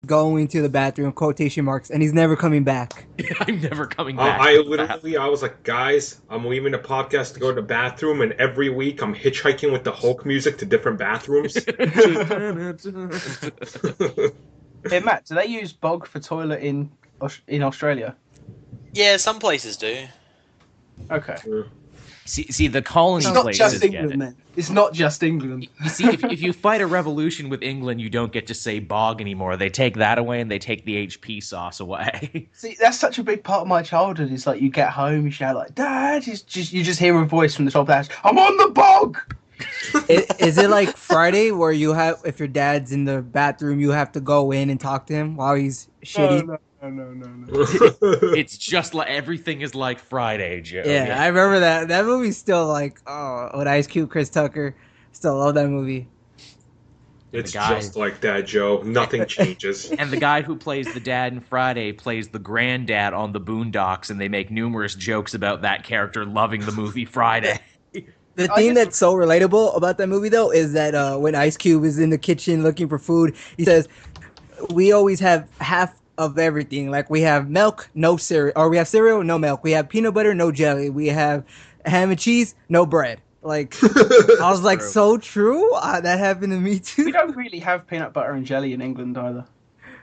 going to the bathroom, quotation marks, and he's never coming back. I'm never coming back. I was like, guys, I'm leaving the podcast to go to the bathroom, and every week I'm hitchhiking with the Hulk music to different bathrooms. Hey Matt, do they use bog for toilet in Australia? Yeah, some places do. Okay. See, the colony It's not places just get England, it. then. It's not just England. You see, if you fight a revolution with England, you don't get to say bog anymore. They take that away and they take the HP sauce away. See, that's such a big part of my childhood. It's like you get home, you shout like, "Dad!" You just hear a voice from the top of the house. I'm on the bog. Is it like Friday where you have, if your dad's in the bathroom, you have to go in and talk to him while he's shitty? No. It's just like everything is like Friday, Joe. Yeah, I remember that. That movie's still like, with Ice Cube, Chris Tucker. Still love that movie. It's just like that, Joe. Nothing changes. And the guy who plays the dad in Friday plays the granddad on the Boondocks, and they make numerous jokes about that character loving the movie Friday. The thing that's so relatable about that movie, though, is that when Ice Cube is in the kitchen looking for food, he says, we always have half of everything. Like, we have milk, no cereal. Or we have cereal, no milk. We have peanut butter, no jelly. We have ham and cheese, no bread. Like, I was like, so true? That happened to me, too. We don't really have peanut butter and jelly in England either.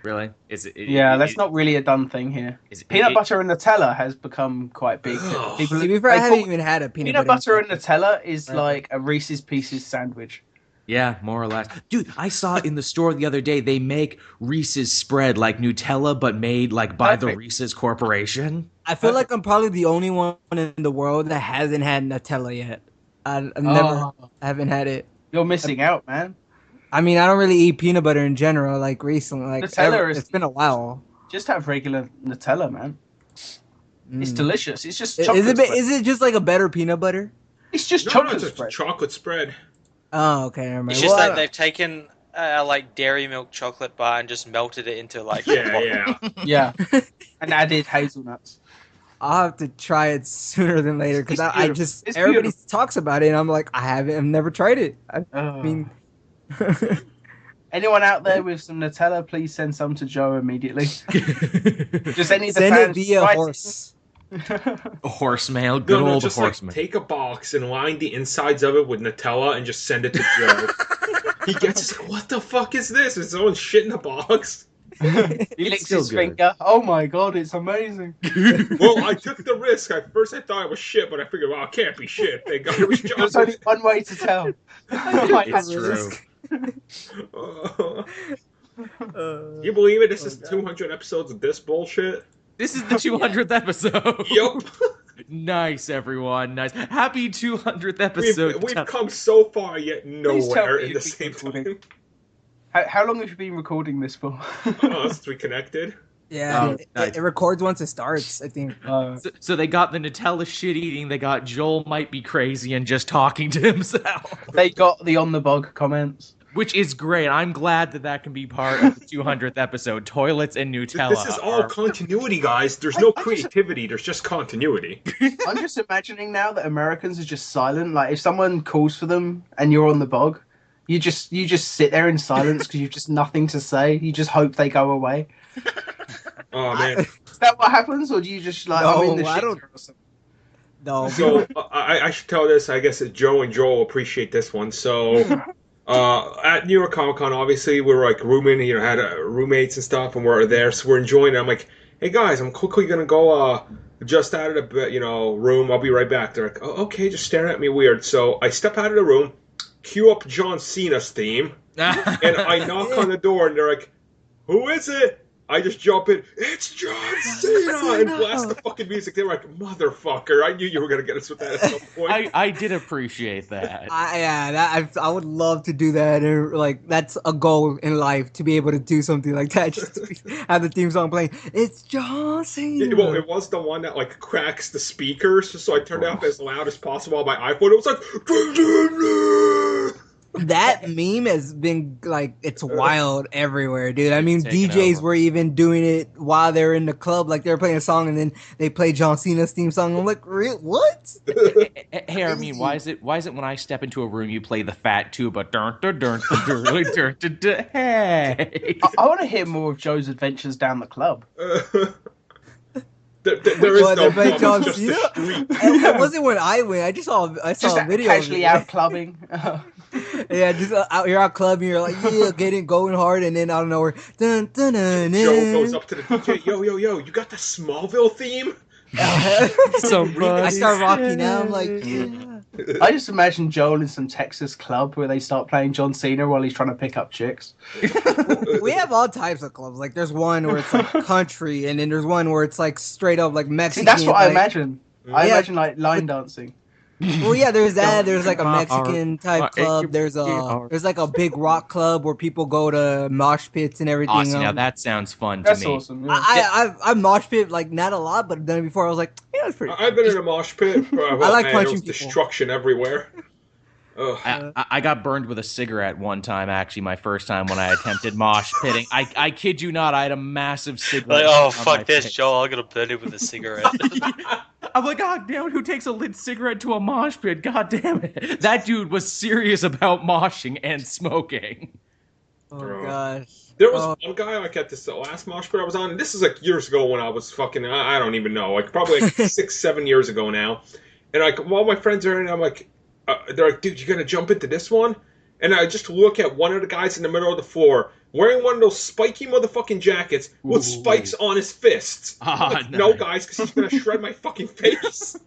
Really? That's not really a done thing here. Peanut butter and Nutella has become quite big. To be fair, I haven't even had a peanut butter and Nutella is like a Reese's Pieces sandwich. Yeah, more or less. Dude, I saw in the store the other day, they make Reese's spread like Nutella, but made like by the Reese's Corporation. I feel like I'm probably the only one in the world that hasn't had Nutella yet. I haven't had it. You're missing out, man. I mean, I don't really eat peanut butter in general, like recently. Like it's been a while. Just have regular Nutella, man. It's delicious. It's just chocolate is it just like a better peanut butter? It's just chocolate spread. Chocolate spread. Oh, okay. Never mind. It's just like they've taken like dairy milk chocolate bar and just melted it into like yeah, and added hazelnuts. I'll have to try it sooner than later because everybody talks about it and I'm like, I've never tried it. I mean, anyone out there with some Nutella, please send some to Joe immediately. Just send it via horse. A horse mail, good old just horse mail. Like, take a box and line the insides of it with Nutella and just send it to Joe. He gets it, like, what the fuck is this? Is someone shit in a box? He licks his finger. Oh my god, it's amazing. Well, I took the risk. At first I thought it was shit, but I figured, well, it can't be shit. Thank God it was chocolate. There's only one way to tell. It's true. You believe it? This is 200 episodes of this bullshit? This is the 200th episode. Yup. Nice, everyone. Nice. Happy 200th episode. We've come so far, yet nowhere in the same time. How long have you been recording this for? Since we connected. Yeah, it records once it starts, I think. So they got the Nutella shit eating, they got Joel might be crazy and just talking to himself. They got the on the bog comments. Which is great. I'm glad that can be part of the 200th episode. Toilets and Nutella. This is all continuity, guys. There's no creativity. There's just continuity. I'm just imagining now that Americans are just silent. Like, if someone calls for them and you're on the bog, you just sit there in silence because you've just nothing to say. You just hope they go away. Oh, man. Is that what happens? Or do you just, like, no, I'm in the shit or something? No. So, I should tell this. I guess Joe and Joel appreciate this one. So... at New York Comic Con, obviously, we were like rooming, had roommates and stuff, and we're there, so we're enjoying it. I'm like, hey guys, I'm quickly gonna go just out of the room. I'll be right back. They're like, oh, okay, just staring at me weird. So I step out of the room, cue up John Cena's theme, and I knock on the door, and they're like, who is it? I just jump in, it's John Cena, and blast the fucking music. They were like, motherfucker, I knew you were going to get us with that at some point. I did appreciate that. I would love to do that. And, like, that's a goal in life, to be able to do something like that. Just have the theme song playing. It's John Cena. Well, it was the one that, like, cracks the speakers, so I turned it up as loud as possible on my iPhone. It was like... That meme has been like it's wild everywhere, dude. I mean, taken DJs over. were even doing it while they were in the club, like they were playing a song and then they play John Cena's theme song. I'm like, what? Hey, I mean, why is it when I step into a room you play the fat tuba? Dun, dun, dun, dun, dun, dun, dun, dun, dun, hey. I want to hear more of Joe's adventures down the club. There is What, no they play club, John it's just Cena? the street. It wasn't when I went. I saw Just a video. casually of it. out clubbing. Yeah, just you're out clubbing, you're like, yeah, going hard, and then out of nowhere, dun, dun, dun, dun. Joe goes up to the DJ, yo, you got the Smallville theme? I start rocking out. I'm like, yeah. I just imagine Joel in some Texas club where they start playing John Cena while he's trying to pick up chicks. We have all types of clubs. Like, there's one where it's like country, and then there's one where it's like straight up like See, Mexican. that's what I like, imagine. I Yeah. imagine like line dancing. Well, yeah, there's that. There's like a Mexican type club. There's like a big rock club where people go to mosh pits and everything. Awesome. Now that sounds fun to That's me. awesome. Yeah. I mosh pit like not a lot, but done it before. I was like, yeah, it's pretty. I've been in a mosh pit. I like there punching was people. destruction everywhere. Ugh. I got burned with a cigarette one time, actually, my first time when I attempted mosh pitting. I kid you not, I had a massive cigarette. Like, oh, on my fuck this, face. Joel. I'm gonna burn it with a cigarette. I'm like, God damn it, who takes a lit cigarette to a mosh pit? God damn it. That dude was serious about moshing and smoking. Oh gosh. There was one guy like at this last mosh pit I was on, and this is like years ago when I was fucking, I don't even know, like probably like 6-7 years ago now. And like while my friends are in, I'm like, they're like, dude, you gonna jump into this one? And I just look at one of the guys in the middle of the floor wearing one of those spiky motherfucking jackets with spikes on his fists. I'm like, no, nice. guys, because he's gonna shred my fucking face.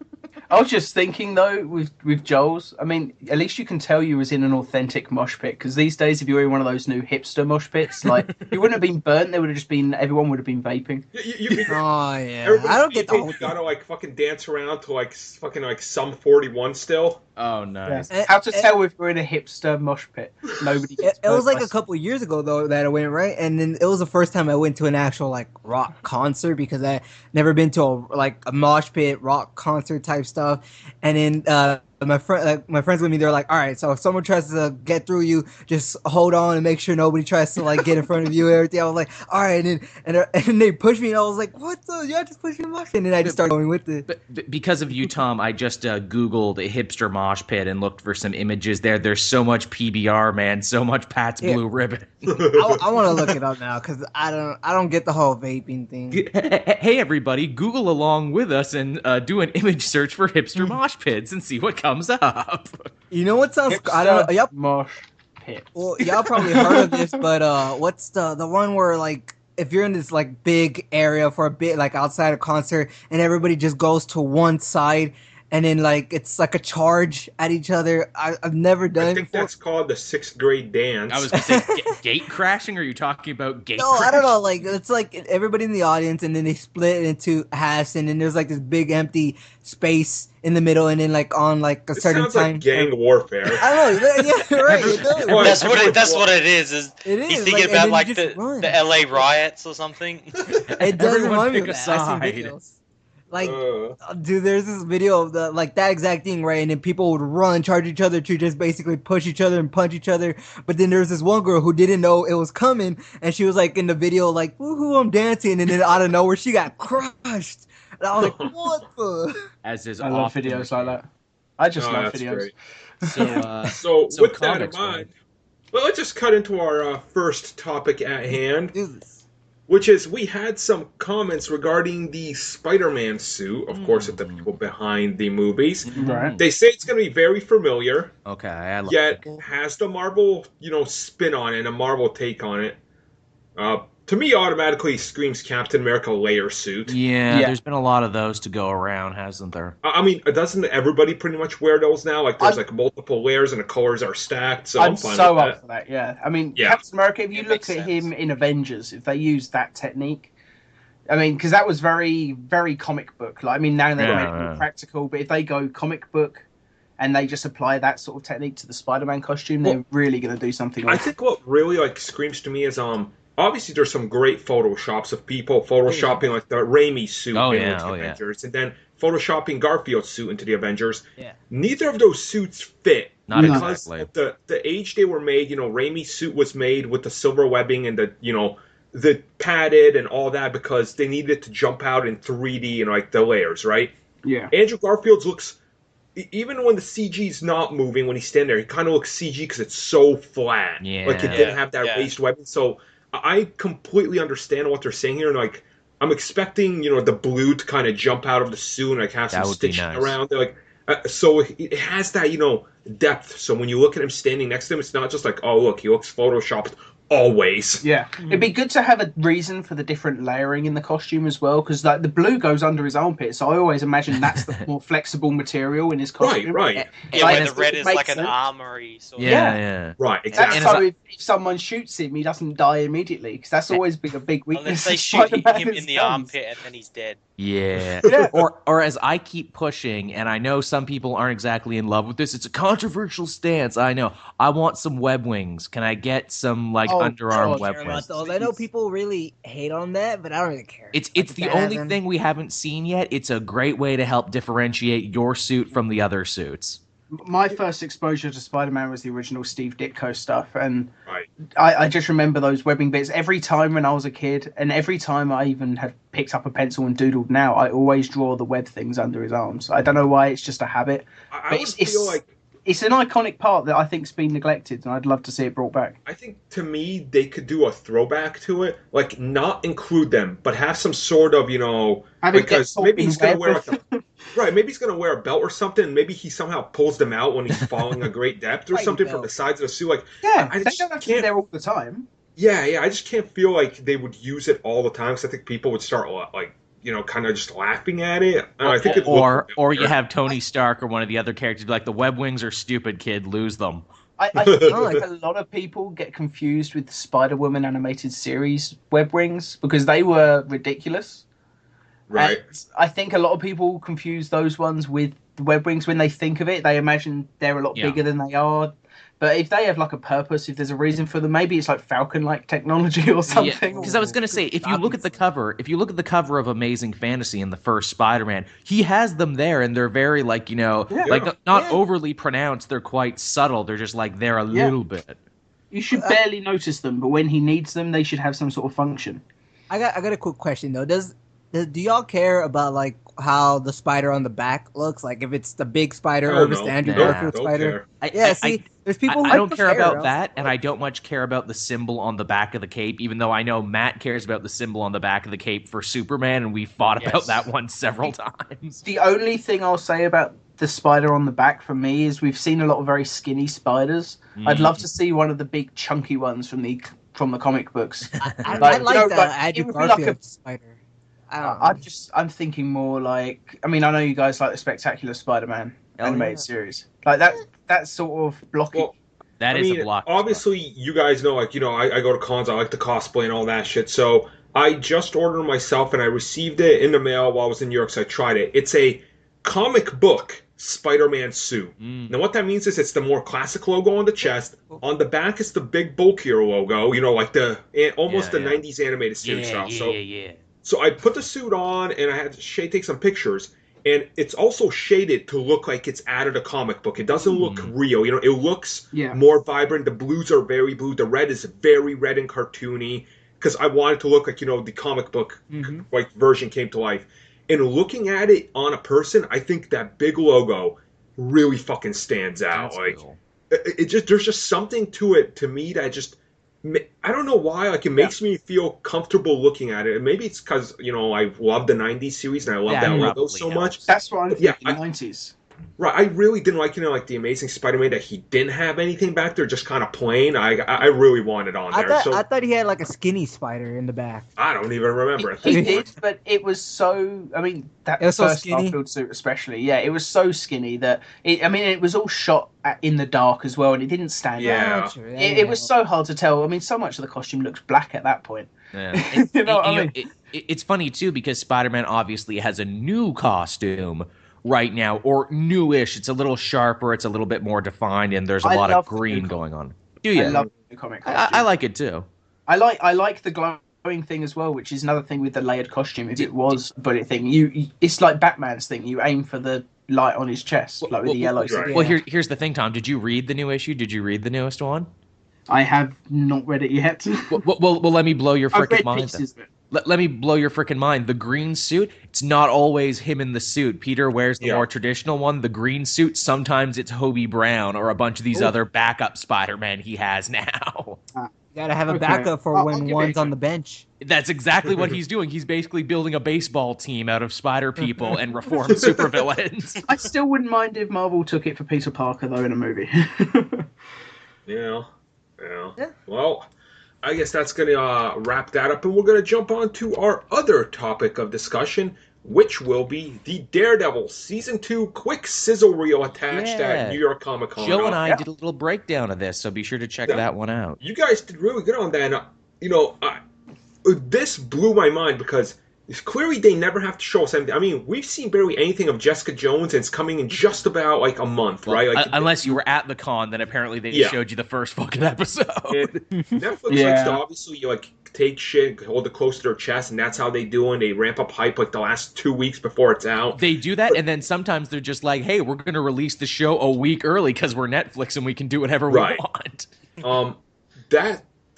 I was just thinking though, with Joel's, I mean, at least you can tell you was in an authentic mosh pit. Because these days, if you were in one of those new hipster mosh pits, like you wouldn't have been burnt. They would have just been. Everyone would have been vaping. Oh yeah. Everybody's I don't get the vaping, whole you thing. gotta like fucking dance around to like fucking like some 41 still. Oh, nice. Eh, How to eh, tell if we're in a hipster mosh pit? Nobody. It was like a couple years ago though that I went, right, and then it was the first time I went to an actual like rock concert because I never been to a mosh pit rock concert type stuff, and then my friends with me, they're like, all right, so if someone tries to get through you, just hold on and make sure nobody tries to like get in front of you and everything. I was like, all right, and they pushed me and I was like, what the, y'all just pushed me in the mosh pit, and then I just started going with it. But because of you, Tom, I just Googled a hipster mosh pit and looked for some images there. There's so much PBR, man. So much Pat's Yeah. Blue Ribbon. I want to look it up now because I don't get the whole vaping thing. Hey, everybody, Google along with us and do an image search for hipster mosh pits and see what comes up. You know what sounds? I don't know. Y'all, mosh pit. well, y'all probably heard of this, but what's the one where like if you're in this like big area for a bit, like outside a concert, and everybody just goes to one side, and then like it's like a charge at each other. I've never done I it think before. that's called the 6th grade dance. I was going to say gate crashing. Or are you talking about gate No, crashing? I don't know. Like it's like everybody in the audience, and then they split into halves, and then there's like this big empty space in the middle, and then like on like a it certain sounds time. like gang warfare. I don't know. Yeah, right. It does. Well, That's what it is. It is. He's Like, thinking and about then like you just run. the LA riots or something. It does Everyone remind me pick of a that. I've seen side. videos. Like, dude, there's this video of the like that exact thing, right? And then people would run, charge each other to just basically push each other and punch each other. But then there's this one girl who didn't know it was coming, and she was like in the video, like, "Woohoo, I'm dancing!" And then out of nowhere, she got crushed. And I was like, "What the?" As is I love often the videos like case. that. I just love that's videos. great. So, So with that in comics, mind, well, let's just cut into our first topic at hand, Do this. which is we had some comments regarding the Spider-Man suit, of course, of the people behind the movies. Right. They say it's going to be very familiar, Okay, I like yet it. has the Marvel, spin on it, and a Marvel take on it. To me, automatically screams Captain America layer suit. Yeah, Yeah. there's been a lot of those to go around, hasn't there? I mean, doesn't everybody pretty much wear those now? Like, there's like multiple layers and the colors are stacked. So I'm I'm fine so with up that. for that. Yeah. I mean, Yeah. Captain America. If you It look makes at sense. him in Avengers, if they use that technique, I mean, because that was very, very comic book. Like, I mean, now they're Yeah, making yeah. it practical, but if they go comic book and they just apply that sort of technique to the Spider-Man costume, they're really going to do something. I Like think what really like screams to me is obviously there's some great photoshops of people photoshopping like the Raimi suit into the Avengers, and then photoshopping Garfield's suit into the Avengers. Yeah. Neither of those suits fit. Not because exactly. of the age they were made. Raimi's suit was made with the silver webbing and the padded and all that because they needed to jump out in 3D and like the layers, right? Yeah. Andrew Garfield's looks, even when the CG's not moving, when he's standing there, he kind of looks CG because it's so flat. Yeah. Like it didn't have that raised webbing. So I completely understand what they're saying here. And like, I'm expecting, the blue to kind of jump out of the suit and like have some stitching around. They're like, so it has that, depth. So when you look at him standing next to him, it's not just like, oh, look, he looks photoshopped always. Yeah. It'd be good to have a reason for the different layering in the costume as well, because like the blue goes under his armpit, so I always imagine that's the more flexible material in his costume. Right. Yeah, like the red is like an armory. Sort of. Yeah. Right, exactly. That's so if someone shoots him, he doesn't die immediately, because that's always been a big weakness. Unless they shoot him in the armpit and then he's dead. Yeah. Or as I keep pushing, and I know some people aren't exactly in love with this, it's a controversial stance, I know. I want some web wings. Can I get some underarm web wings? I know people really hate on that, but I don't really care. It's the only thing we haven't seen yet. It's a great way to help differentiate your suit from the other suits. My first exposure to Spider-Man was the original Steve Ditko stuff, and I just remember those webbing bits every time when I was a kid, and every time I even had picked up a pencil and doodled now, I always draw the web things under his arms. I don't know why, it's just a habit. I would feel like it's an iconic part that I think's been neglected, and I'd love to see it brought back. I think, to me, they could do a throwback to it, like not include them, but have some sort of, because maybe he's going to wear maybe he's going to wear a belt or something, and maybe he somehow pulls them out when he's falling a great depth or something from the sides of the suit. Like, they don't have to be there all the time. Yeah, I just can't feel like they would use it all the time, because I think people would start, like, kind of just laughing at it. I think or you have Tony Stark or one of the other characters be like, the web wings are stupid, kid, lose them. I think like a lot of people get confused with the Spider-Woman animated series web wings because they were ridiculous. Right. And I think a lot of people confuse those ones with the web wings when they think of it. They imagine they're a lot bigger than they are. But if they have like a purpose, if there's a reason for them, maybe it's like Falcon-like technology or something. Yeah, because I was going to say, if you look at the cover of Amazing Fantasy in the first Spider-Man, he has them there, and they're very not overly pronounced. They're quite subtle. They're just like there a little bit. You should barely notice them, but when he needs them, they should have some sort of function. I got a quick question though. Do y'all care about like how the spider on the back looks? Like if it's the big spider or if it's the Andrew Garfield spider? There's people who I don't care about that, and I don't much care about the symbol on the back of the cape, even though I know Matt cares about the symbol on the back of the cape for Superman, and we fought about that one several times. The only thing I'll say about the spider on the back for me is we've seen a lot of very skinny spiders. I'd love to see one of the big chunky ones from the comic books. I like the Andrew Garfield spider. I'm thinking more like, I know you guys like the Spectacular Spider-Man animated series, like that sort of blocking. Well, that is a block. Obviously, you guys know, like, I go to cons, I like to cosplay and all that shit. So I just ordered myself, and I received it in the mail while I was in New York. So I tried it. It's a comic book Spider-Man suit. Now, what that means is it's the more classic logo on the chest. On the back, it's the big bulkier logo. Like the 90s animated series style. So I put the suit on, and I had Shay take some pictures, and it's also shaded to look like it's out of the comic book. It doesn't look real. It looks more vibrant. The blues are very blue. The red is very red and cartoony, because I wanted to look like, the comic book like version came to life. And looking at it on a person, I think that big logo really fucking stands out. There's just something to it, to me, that just... I don't know why, like, it makes me feel comfortable looking at it. And maybe it's because, I love the 90s series and I love that logo so much. That's why I'm thinking 90s. Right, I really didn't like, like the Amazing Spider-Man, that he didn't have anything back there, just kind of plain. I really wanted on there. I thought he had like a skinny spider in the back. I don't even remember. He did, but it was so. That was first Garfield suit, especially, it was so skinny that it was all shot in the dark as well, and it didn't stand out. It was so hard to tell. So much of the costume looks black at that point. Yeah. It's funny too, because Spider-Man obviously has a new costume right now, or newish. It's a little sharper, it's a little bit more defined, and there's a lot of green going on. Do you? I love the comic. I like it too. I like the glowing thing as well, which is another thing with the layered costume. If it was a bullet thing, it's like Batman's thing. You aim for the light on his chest, like with the yellow. Right. Well, here's the thing, Tom. Did you read the new issue? Did you read the newest one? I have not read it yet. Well, let me blow your I've frickin' read mind. pieces of it. Let me blow your frickin' mind. The green suit, it's not always him in the suit. Peter wears the more traditional one. The green suit, sometimes it's Hobie Brown or a bunch of these other backup Spider-Man he has now. You gotta have a backup for when one's on the bench. That's exactly what he's doing. He's basically building a baseball team out of spider people and reformed supervillains. I still wouldn't mind if Marvel took it for Peter Parker, though, in a movie. Yeah. Well, I guess that's going to wrap that up, and we're going to jump on to our other topic of discussion, which will be the Daredevil Season 2 quick sizzle reel attached at New York Comic Con. Joe and I did a little breakdown of this, so be sure to check that one out. You guys did really good on that. This blew my mind because clearly they never have to show us anything. I mean, we've seen barely anything of Jessica Jones, and it's coming in just about like a month, right? Like, unless you were at the con, then apparently they just showed you the first fucking episode. Netflix likes to obviously like take shit, hold it close to their chest, and that's how they do it. They ramp up hype like the last 2 weeks before it's out. They do that, and then sometimes they're just like, "Hey, we're going to release the show a week early because we're Netflix and we can do whatever we want."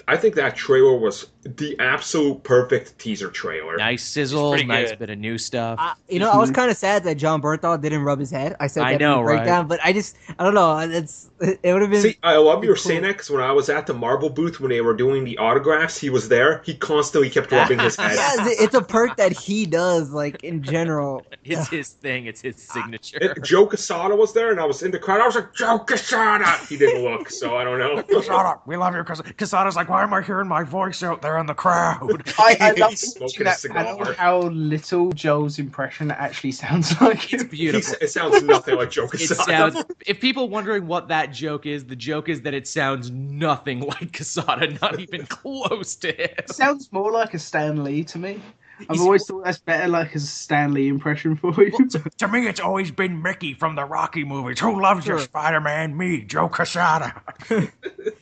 I think that trailer was the absolute perfect teaser trailer. Nice sizzle, nice bit of new stuff. I was kind of sad that John Bernthal didn't rub his head. I said that in the breakdown, but I don't know. It would have been. See, I love you were saying that because when I was at the Marvel booth when they were doing the autographs, he was there. He constantly kept rubbing his head. Yeah, it's a perk that he does, like in general. It's his thing. It's his signature. Joe Quesada was there, and I was in the crowd. I was like, Joe Quesada! He didn't look, so I don't know. Quesada, we love you. Quesada's like, why am I hearing my voice out there in the crowd? I love smoking a cigar. How little Joel's impression actually sounds like. It's beautiful. It sounds nothing like Joe Quesada. If people wondering what that joke is, the joke is that it sounds nothing like Quesada, not even close to him. It sounds more like a Stan Lee to me. I've always thought that's better, like a Stan Lee impression for you. Well, to me, it's always been Mickey from the Rocky movies. Who loves your Spider-Man? Me, Joe Quesada.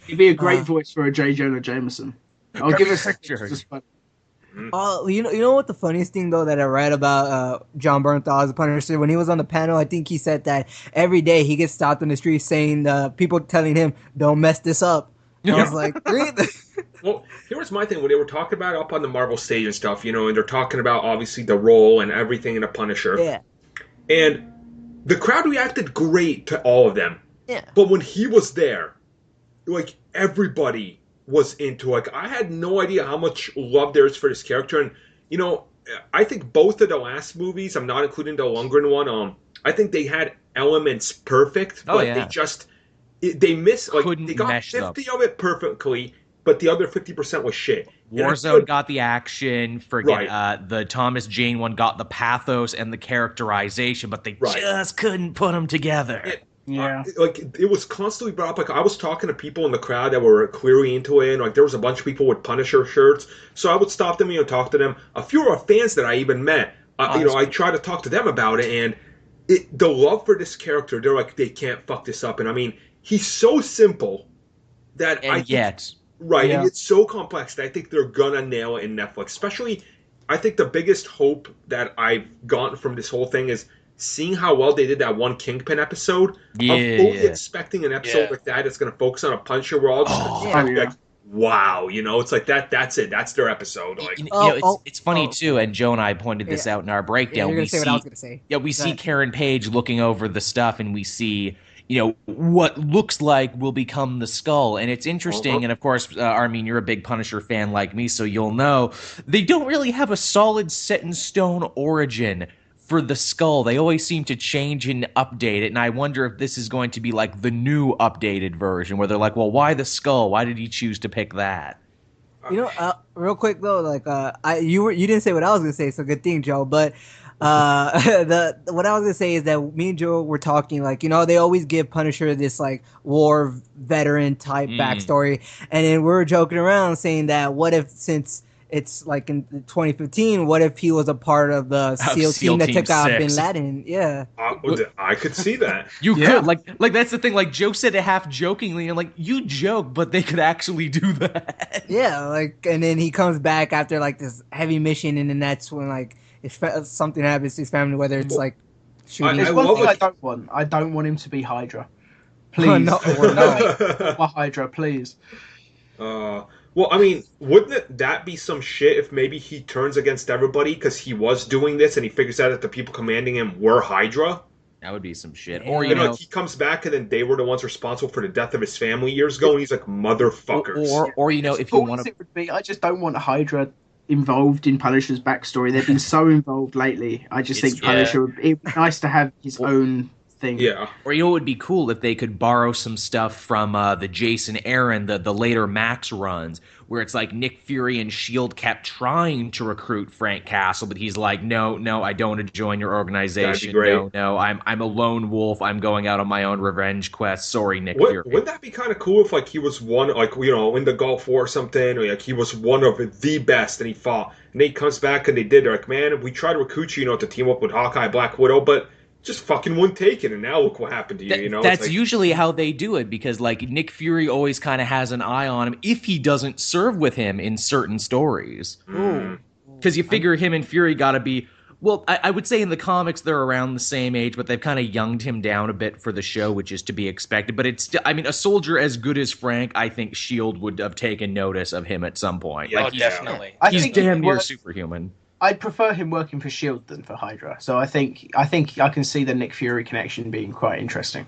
He'd be a great voice for a J. Jonah Jameson. I'll give it a picture. You know what the funniest thing though that I read about John Bernthal as a Punisher, when he was on the panel, I think he said that every day he gets stopped on the street saying people telling him don't mess this up. And I was like, really? Well, here was my thing when they were talking about it up on the Marvel stage and stuff, and they're talking about obviously the role and everything in a Punisher. Yeah. And the crowd reacted great to all of them. Yeah. But when he was there, like everybody was into it. Like I had no idea how much love there is for this character, and I think both of the last movies, I'm not including the Lundgren one, I think they had elements perfect, but they missed, like Couldn't they got mesh 50 of it perfectly, but the other 50% was shit. Warzone got the action, the Thomas Jane one got the pathos and the characterization, but they just couldn't put them together. It was constantly brought up. Like I was talking to people in the crowd that were clearly into it, and like there was a bunch of people with Punisher shirts. So I would stop them and talk to them. A few are fans that I even met. I tried to talk to them about it, and the love for this character, they're like, they can't fuck this up. And I mean, he's so simple that and it's so complex that I think they're gonna nail it in Netflix. Especially, I think the biggest hope that I've gotten from this whole thing is seeing how well they did that one Kingpin episode. I'm fully expecting an episode like that that's going to focus on a Punisher world. Like, wow, it's like that's it. That's their episode. Like, it's funny too. And Joe and I pointed this out in our breakdown. You're going to say what I was going to say. Yeah, we see Karen Page looking over the stuff, and we see what looks like will become the Skull. And it's interesting. And of course, Armin, you're a big Punisher fan like me, so you'll know they don't really have a solid set in stone origin for the Skull. They always seem to change and update it, and I wonder if this is going to be like the new updated version, where they're like, well, why the Skull? Why did he choose to pick that? Real quick though, like you didn't say what I was gonna say, so good thing, Joe. But what I was gonna say is that me and Joe were talking, like, they always give Punisher this like war veteran type backstory, and then we were joking around saying that what if, since it's like in 2015. What if he was a part of the SEAL team that took out Bin Laden? Yeah, I could see that. You could like that's the thing. Like Joe said it half jokingly, and like you joke, but they could actually do that. Yeah, like and then he comes back after like this heavy mission, and then that's when like if something happens to his family, whether it's like shooting. There's one thing I don't want. I don't want him to be Hydra. Please, no. Hydra, please. Well, I mean, wouldn't that be some shit if maybe he turns against everybody because he was doing this and he figures out that the people commanding him were Hydra? That would be some shit. Yeah. Or you know, like he comes back and then they were the ones responsible for the death of his family years ago, and he's like, motherfuckers. Or you know, if you want to, it would be. I just don't want Hydra involved in Punisher's backstory. They've been so involved lately. I just think Punisher. It'd be nice to have his own thing. Yeah. Or you know, it would be cool if they could borrow some stuff from the Jason Aaron, the later Max runs, where it's like Nick Fury and S.H.I.E.L.D. kept trying to recruit Frank Castle, but he's like, no, I don't want to join your organization. No, I'm a lone wolf. I'm going out on my own revenge quest. Sorry, Nick Fury. Wouldn't that be kind of cool if like he was one, like, you know, in the Gulf War or something, or like he was one of the best and he fought, and then he comes back and they did, they're like, man, we tried to recruit you, you know, to team up with Hawkeye, Black Widow, but just fucking wouldn't take it, and now look what happened to you. You know, that's like, usually how they do it, because like Nick Fury always kind of has an eye on him if he doesn't serve with him in certain stories. Because you figure him and Fury got to be. Well, I would say in the comics they're around the same age, but they've kind of younged him down a bit for the show, which is to be expected. But it's still, I mean, a soldier as good as Frank, I think S.H.I.E.L.D. would have taken notice of him at some point. Yeah, like, definitely. He's damn near superhuman. I'd prefer him working for S.H.I.E.L.D. than for Hydra. So I think I can see the Nick Fury connection being quite interesting.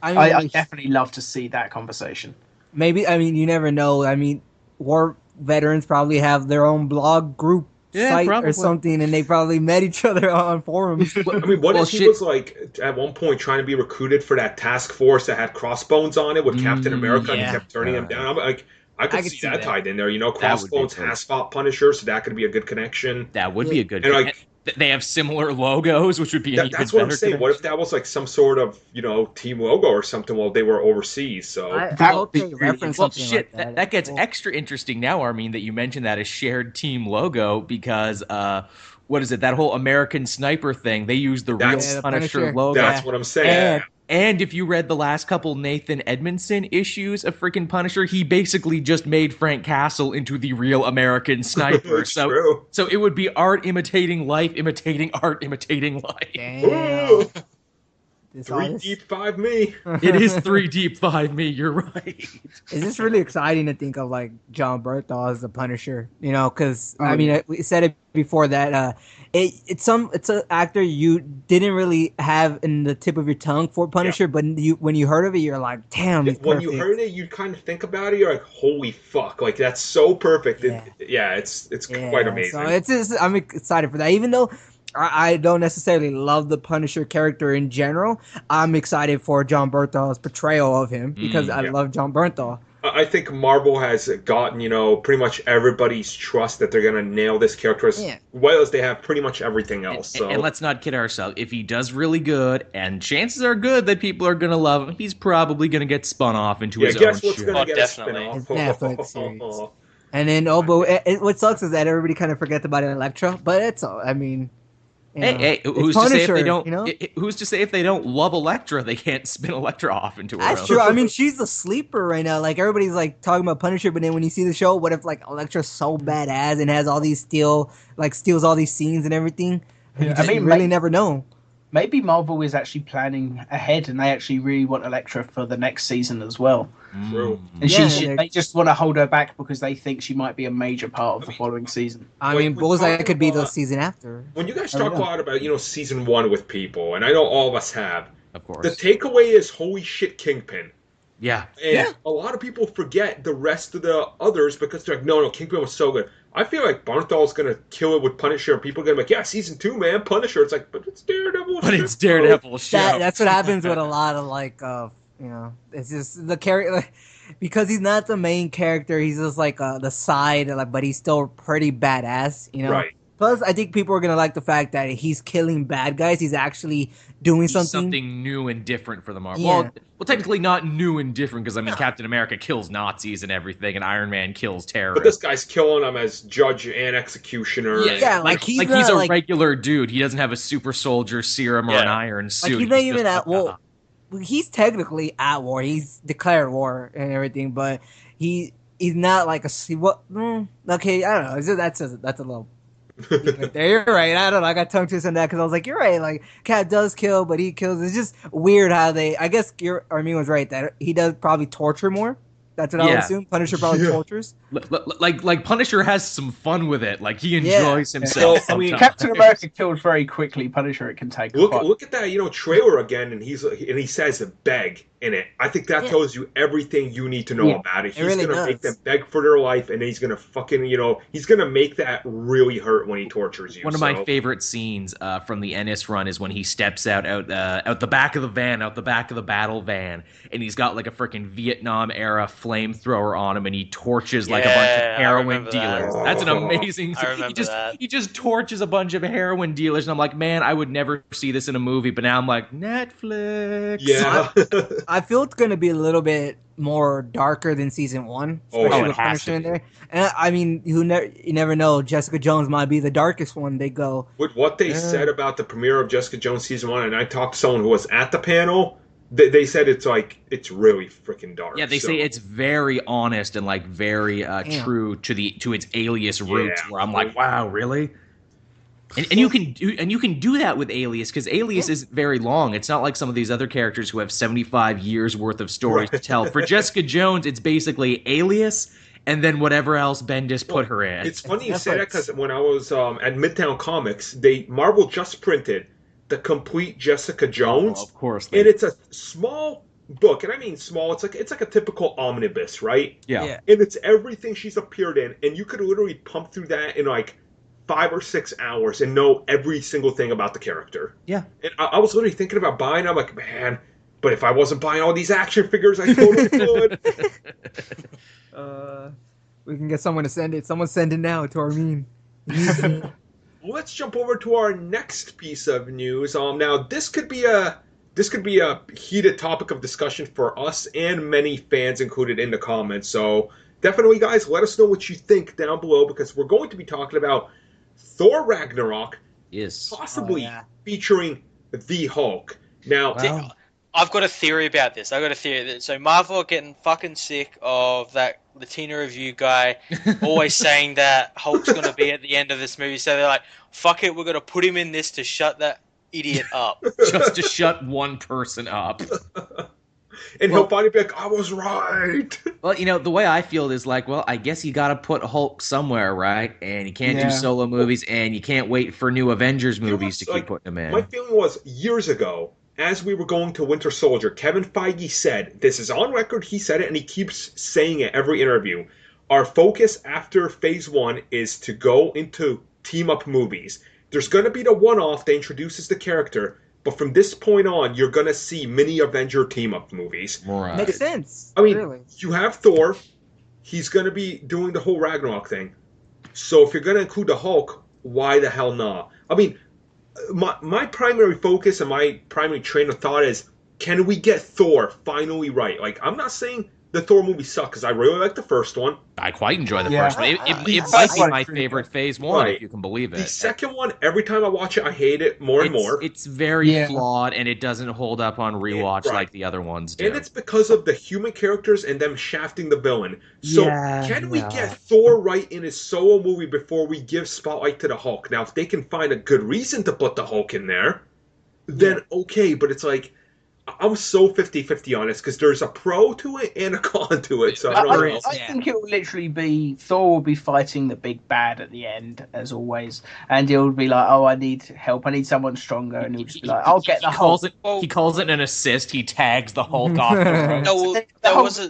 I definitely love to see that conversation. Maybe, I mean, you never know. I mean, war veterans probably have their own blog group site or something, and they probably met each other on forums. I mean, what if he was like at one point trying to be recruited for that task force that had Crossbones on it with Captain America, and he kept turning him down? I'm like, I could see that tied in there. You know, Crossbones has fought Punisher, so that could be a good connection. That would be a good. And like, they have similar logos, which would be an even that's what better I'm saying. What if that was like some sort of, you know, team logo or something while they were overseas? So that would be reference. Well, shit, like that gets extra interesting now, Armin, that you mentioned that a shared team logo, because what is it? That whole American Sniper thing, they use the real Punisher logo. That's what I'm saying. And if you read the last couple Nathan Edmondson issues of freaking Punisher, he basically just made Frank Castle into the real American Sniper. So it would be art imitating life, imitating art, imitating life. Damn. 3 deep, 5 me. It is 3 deep, 5 me. You're right. Is this really exciting to think of like John Bernthal as the Punisher? You know, because I mean, we said it before that it's an actor you didn't really have in the tip of your tongue for Punisher, but when you heard of it, you're like, damn. When you heard it, you kind of think about it. You're like, holy fuck! Like that's so perfect. It's quite amazing. So I'm excited for that, even though I don't necessarily love the Punisher character in general. I'm excited for John Bernthal's portrayal of him because I love John Bernthal. I think Marvel has gotten, you know, pretty much everybody's trust that they're going to nail this character as well as they have pretty much everything else. And let's not kid ourselves. If he does really good, and chances are good that people are going to love him, he's probably going to get spun off into his own show. Going to get spin-off? Netflix series. And then, what sucks is that everybody kind of forgets about Elektra, but it's all, I mean... Hey, who's to say if they don't? You know? Who's to say if they don't love Elektra, they can't spin Elektra off into her own? That's true. I mean, she's the sleeper right now. Like everybody's like talking about Punisher, but then when you see the show, what if like Elektra's so badass and has all these steals all these scenes and everything? Yeah, I mean, really never know. Maybe Marvel is actually planning ahead, and they actually really want Elektra for the next season as well. True. And they just want to hold her back because they think she might be a major part of the following season. I mean, Bullseye could be the season after. When you guys talk a lot about, you know, season 1 with people, and I know all of us have, of course, the takeaway is holy shit, Kingpin. Yeah. And a lot of people forget the rest of the others because they're like, no, Kingpin was so good. I feel like Barnthal's going to kill it with Punisher. People are going to be like, yeah, season 2, man, Punisher. It's like, but it's Daredevil. But it's Daredevil show. That's what happens with a lot of, like, you know, it's just the character, like, because he's not the main character. He's just, like, the side, like, but he's still pretty badass, you know? Right. Plus, I think people are gonna like the fact that he's killing bad guys. He's actually doing something new and different for the Marvel. Yeah. Well, technically not new and different because I mean, Captain America kills Nazis and everything, and Iron Man kills terrorists. But this guy's killing them as judge and executioner. Yeah, like he's a regular dude. He doesn't have a super soldier serum or an iron suit. Like he's not even at war. He's technically at war. He's declared war and everything, but he's not like okay, I don't know. That's a little. There, you're right. I don't know. I got tongue twisted on that because I was like, you're right. Like, Cat does kill, but he kills. It's just weird how they. I guess Armin was right that he does probably torture more. That's what I would assume. Punisher probably tortures. Like Punisher has some fun with it. Like he enjoys himself. I mean, Captain America killed very quickly. Punisher it can take. Look at that, trailer again, and he says beg in it. I think that tells you everything you need to know about it. He's really gonna make them beg for their life, and he's gonna fucking he's gonna make that really hurt when he tortures you. One of my favorite scenes from the Ennis run is when he steps out the back of the van, out the back of the battle van, and he's got like a freaking Vietnam era flamethrower on him, and he torches like a bunch of heroin dealers. That's an amazing scene. He just torches a bunch of heroin dealers, and I'm like, man, I would never see this in a movie, but now I'm like, Netflix. Yeah. I feel it's going to be a little bit more darker than season 1, especially with Punisher in there. And I mean, you never know. Jessica Jones might be the darkest one they go. With what they said about the premiere of Jessica Jones season 1, and I talked to someone who was at the panel, they said it's really freaking dark. Yeah, they say it's very honest and like very true to its Alias roots. Where I'm like, wow, really? And you can do that with Alias because Alias isn't very long. It's not like some of these other characters who have 75 years worth of stories to tell. For Jessica Jones, it's basically Alias and then whatever else Bendis put her in. It's funny you say that because when I was at Midtown Comics, Marvel just printed the complete Jessica Jones. Of course, and it's a small book, and I mean small. It's like a typical omnibus, right? Yeah. And it's everything she's appeared in, and you could literally pump through that in like 5 or 6 hours and know every single thing about the character. Yeah. And I was literally thinking about buying. I'm like, man, but if I wasn't buying all these action figures, I totally could. We can get someone to send it. Someone send it now to Armin. Let's jump over to our next piece of news. Now this could be a heated topic of discussion for us and many fans included in the comments. So definitely, guys, let us know what you think down below because we're going to be talking about Thor Ragnarok, possibly featuring the Hulk. Now, I've got a theory about this. So Marvel are getting fucking sick of that Latina review guy always saying that Hulk's going to be at the end of this movie. So they're like, fuck it, we're going to put him in this to shut that idiot up. Just to shut one person up. And he'll finally be like, I was right. Well, the way I feel is like, well, I guess you got to put Hulk somewhere, right? And you can't do solo movies, and you can't wait for new Avengers movies to keep putting them in. My feeling was, years ago, as we were going to Winter Soldier, Kevin Feige said, this is on record, he said it, and he keeps saying it every interview, our focus after Phase 1 is to go into team-up movies. There's going to be the one-off that introduces the character, but from this point on, you're going to see mini Avenger team-up movies. Right. Makes sense. I mean, you have Thor. He's going to be doing the whole Ragnarok thing. So if you're going to include the Hulk, why the hell not? I mean, my primary focus and my primary train of thought is, can we get Thor finally right? Like, I'm not saying the Thor movie sucked because I really like the first one. I quite enjoy the first one. It might be my favorite Phase 1, if you can believe it. The second one, every time I watch it, I hate it more and more. It's very flawed, and it doesn't hold up on rewatch like the other ones do. And it's because of the human characters and them shafting the villain. So can we get Thor right in his solo movie before we give spotlight to the Hulk? Now, if they can find a good reason to put the Hulk in there, then okay. But it's like, I'm so 50-50 on this because there's a pro to it and a con to it. So I think it will literally be Thor will be fighting the big bad at the end, as always, and he'll be like, "Oh, I need help. I need someone stronger," and he'll just be like, "I'll get the Hulk." He calls it an assist. He tags the Hulk off the road. No,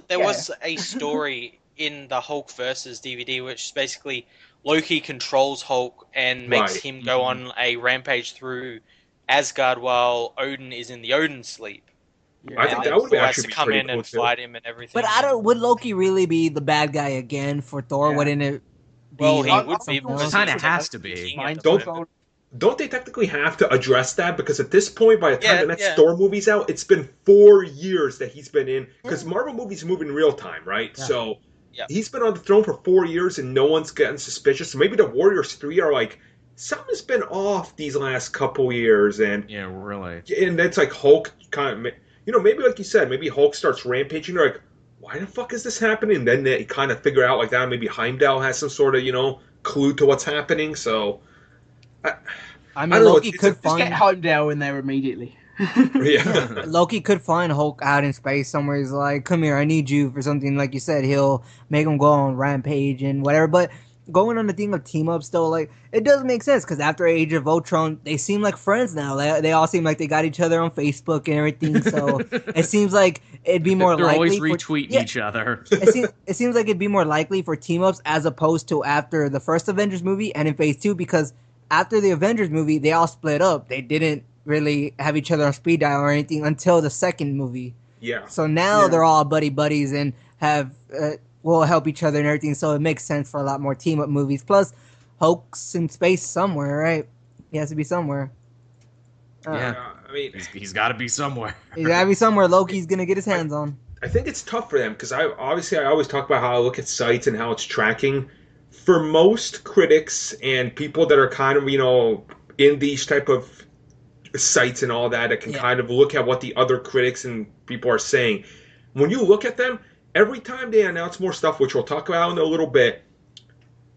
there was a story in the Hulk versus DVD, which is basically Loki controls Hulk and makes him go on a rampage through Asgard while Odin is in the Odin sleep. Yeah. I think that would actually come in and fight him and everything. But would Loki really be the bad guy again for Thor? Yeah. Wouldn't it Well, he like, would be something because else. Kind he's of has to be. king at the Don't- moment. Don't they technically have to address that? Because at this point, by the time Yeah, the next yeah. Thor movie's out, it's been 4 years that he's been in. Because Marvel movies move in real time, right? Yeah. So Yeah. he's been on the throne for 4 years and no one's getting suspicious. So maybe the Warriors 3 are like, something's been off these last couple years. And really. that's like Hulk kind of, maybe like you said, maybe Hulk starts rampaging. They're like, why the fuck is this happening? And then they kind of figure out like that. Maybe Heimdall has some sort of, clue to what's happening. So I mean, I don't know, Loki it's- could it's- Just get find Heimdall in there immediately. yeah. Loki could find Hulk out in space somewhere. He's like, "Come here, I need you for something." Like you said, he'll make him go on rampage and whatever. But going on the thing of team ups, though, like it does make sense because after Age of Ultron, they seem like friends now. They all seem like they got each other on Facebook and everything. So it seems like it'd be more They're likely always for- retweeting Yeah, each other. it seems like it'd be more likely for team ups as opposed to after the first Avengers movie and in Phase 2 because after the Avengers movie, they all split up. They didn't really have each other on speed dial or anything until the second movie. Yeah. So now Yeah. they're all buddies and have will help each other and everything. So it makes sense for a lot more team up movies. Plus, Hulk's in space somewhere, right? He has to be somewhere. Yeah. I mean, He's got to be somewhere. He's gotta be somewhere. Loki's gonna get his hands on. I think it's tough for them because I always talk about how I look at sites and how it's tracking. For most critics and people that are kind of in these type of sites and all that can kind of look at what the other critics and people are saying. When you look at them, every time they announce more stuff, which we'll talk about in a little bit,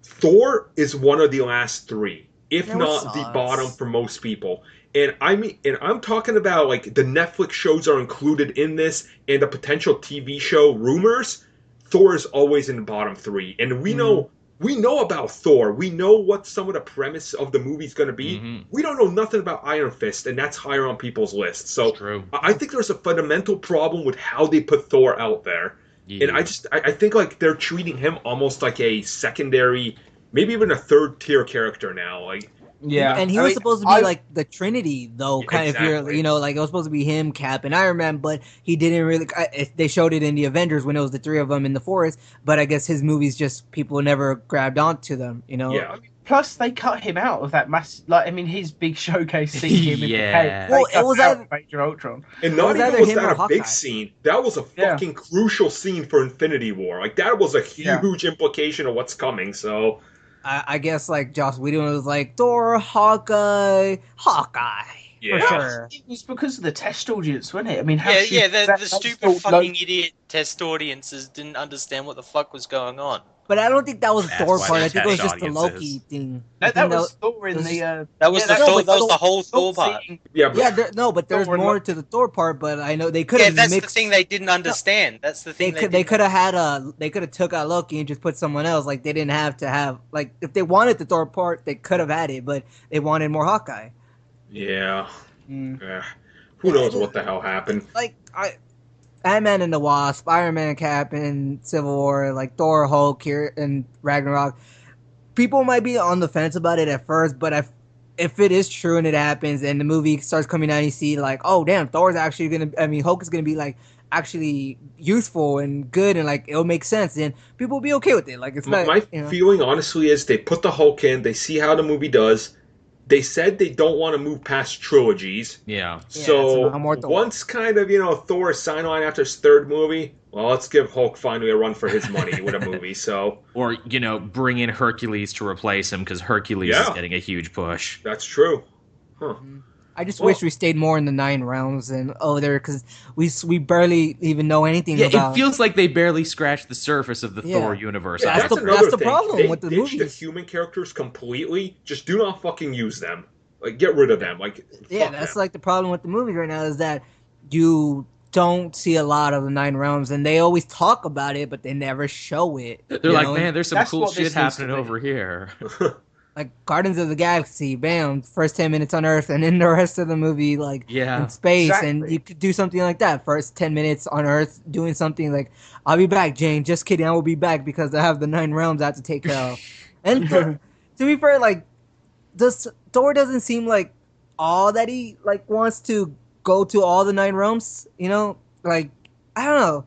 Thor is one of the last 3, if No, not the bottom for most people. And I'm talking about like the Netflix shows are included in this and the potential TV show rumors. Thor is always in the bottom 3, and we know about Thor. We know what some of the premise of the movie's going to be. Mhm. We don't know nothing about Iron Fist, and that's higher on people's lists. So True. I think there's a fundamental problem with how they put Thor out there. Yeah. And I think like they're treating him almost like a secondary, maybe even a third tier character now. Like, Yeah, And he I was mean, supposed to be like the Trinity, though. Yeah, Kind of, exactly. if you're, like it was supposed to be him, Cap, and Iron Man, but he didn't really. They showed it in the Avengers when it was the 3 of them in the forest. But I guess his movies just people never grabbed onto them. yeah. plus they cut him out of that mass. Like, I mean, his big showcase scene. Him in the Yeah. cave, Well, they cut it was out either- Major Ultron. And not was even either was him or that a big Hawkeye. scene. That was a Yeah. fucking crucial scene for Infinity War. Like, that was a Yeah. huge implication of what's coming. So, I guess like Joss Whedon was like Thor, Hawkeye, Yeah. for sure. It was because of the test audience, wasn't it? I mean, how Yeah, stupid yeah, is that? the They stupid still fucking don't- idiot test audiences didn't understand what the fuck was going on. But I don't think that was the That's Thor why part. they I think it was test just the audiences. Loki thing. That, I think was Thor in was- the. That was yeah, the that Thor, was that was Thor- the whole Thor Thor part. scene. yeah, but Yeah, but there's Thor and more Loki. to the Thor part. But I know they could Yeah, have that's mixed. the thing they didn't understand. That's the thing They could have had they could have took out Loki and just put someone else. Like they didn't have to have like if they wanted the Thor part, they could have had it, but they wanted more Hawkeye. yeah. Mm. Yeah. Who knows what the hell happened? Like Ant-Man and the Wasp, Iron Man, Cap, and Civil War, like Thor, Hulk here, and Ragnarok. People might be on the fence about it at first, but if it is true and it happens, and the movie starts coming out, and you see like, oh damn, Thor's actually gonna. I mean, Hulk is gonna be like actually useful and good, and like it'll make sense, and people will be okay with it. Like it's not. My you know. feeling, honestly, is they put the Hulk in, they see how the movie does. They said they don't want to move past trilogies. Yeah. So it's no more Thor. once kind of, Thor is signed on after his third movie, well, let's give Hulk finally a run for his money with a movie. So Or, bring in Hercules to replace him because Hercules is Yeah. getting a huge push. that's true. Huh. I just Well- wish we stayed more in the 9 realms and there because we barely even know anything Yeah, about. it feels like they barely scratched the surface of the Yeah. Thor universe. Yeah, That's the another thing. problem They with the ditched movies. the human characters completely. Just do not fucking use them. Like, get rid of them. Like, Yeah, fuck that's them. like the problem with the movies right now is that you don't see a lot of the 9 realms, and they always talk about it, but they never show it. They're you like, know? man, there's some That's cool what this shit needs to happening be. over here. Like Guardians of the Galaxy, bam, first 10 minutes on Earth, and then the rest of the movie like Yeah. in space, and Exactly. you could do something like that. First 10 minutes on Earth, doing something like, "I'll be back, Jane." Just kidding, I will be back because I have the 9 realms I have to take care of. And to be fair, like, Thor doesn't seem like all that he like wants to go to all the 9 realms. Like I don't know.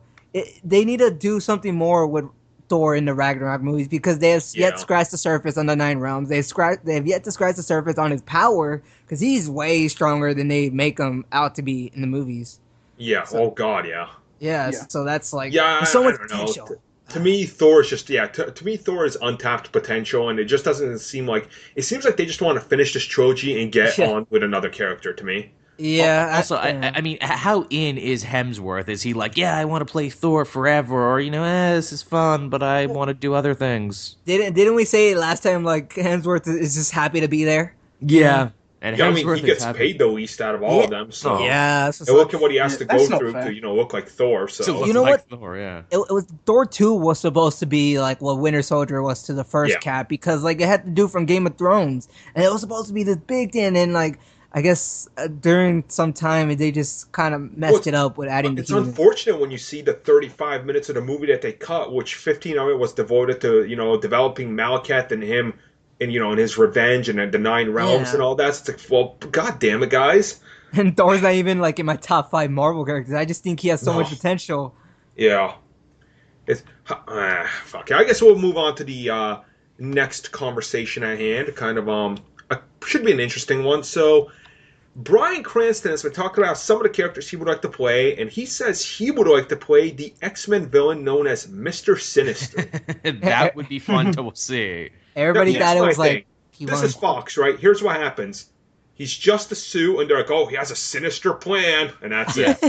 They need to do something more with Thor in the Ragnarok movies because they have yet scratched the surface on the 9 realms. They have yet to scratch the surface on his power because he's way stronger than they make him out to be in the movies. Yeah. So, oh God. Yeah. Yeah. So that's like so much potential. To me, Thor is just to me, Thor is untapped potential, and it just doesn't seem like it seems like they just want to finish this trilogy and get on with another character. To me. Yeah. Also, I mean, how in is Hemsworth? Is he like, I want to play Thor forever, or this is fun, but I want to do other things? Didn't we say last time like Hemsworth is just happy to be there? Yeah. And I mean, he gets paid the least out of all of them. So and look at what he has to go through to look like Thor. So you know what? Thor, yeah. It was Thor 2 was supposed to be like what Winter Soldier was to the first Cap because like it had to do from Game of Thrones, and it was supposed to be this big thing, and like I guess during some time they just kind of messed it up with adding. It's unfortunate when you see the 35 minutes of the movie that they cut, which 15 of it was devoted to developing Malekith and him. And and his revenge and the 9 realms and all that. It's like, well, god damn it, guys. And Thor's not even like in my top 5 Marvel characters. I just think he has so much potential. Yeah. It's fuck. I guess we'll move on to the next conversation at hand. Kind of should be an interesting one. So Bryan Cranston has been talking about some of the characters he would like to play, and he says he would like to play the X-Men villain known as Mr. Sinister. That would be fun to see. Everybody thought it was like... This is Fox, right? Here's what happens. He's just a suit, and they're like, oh, he has a sinister plan, and that's it.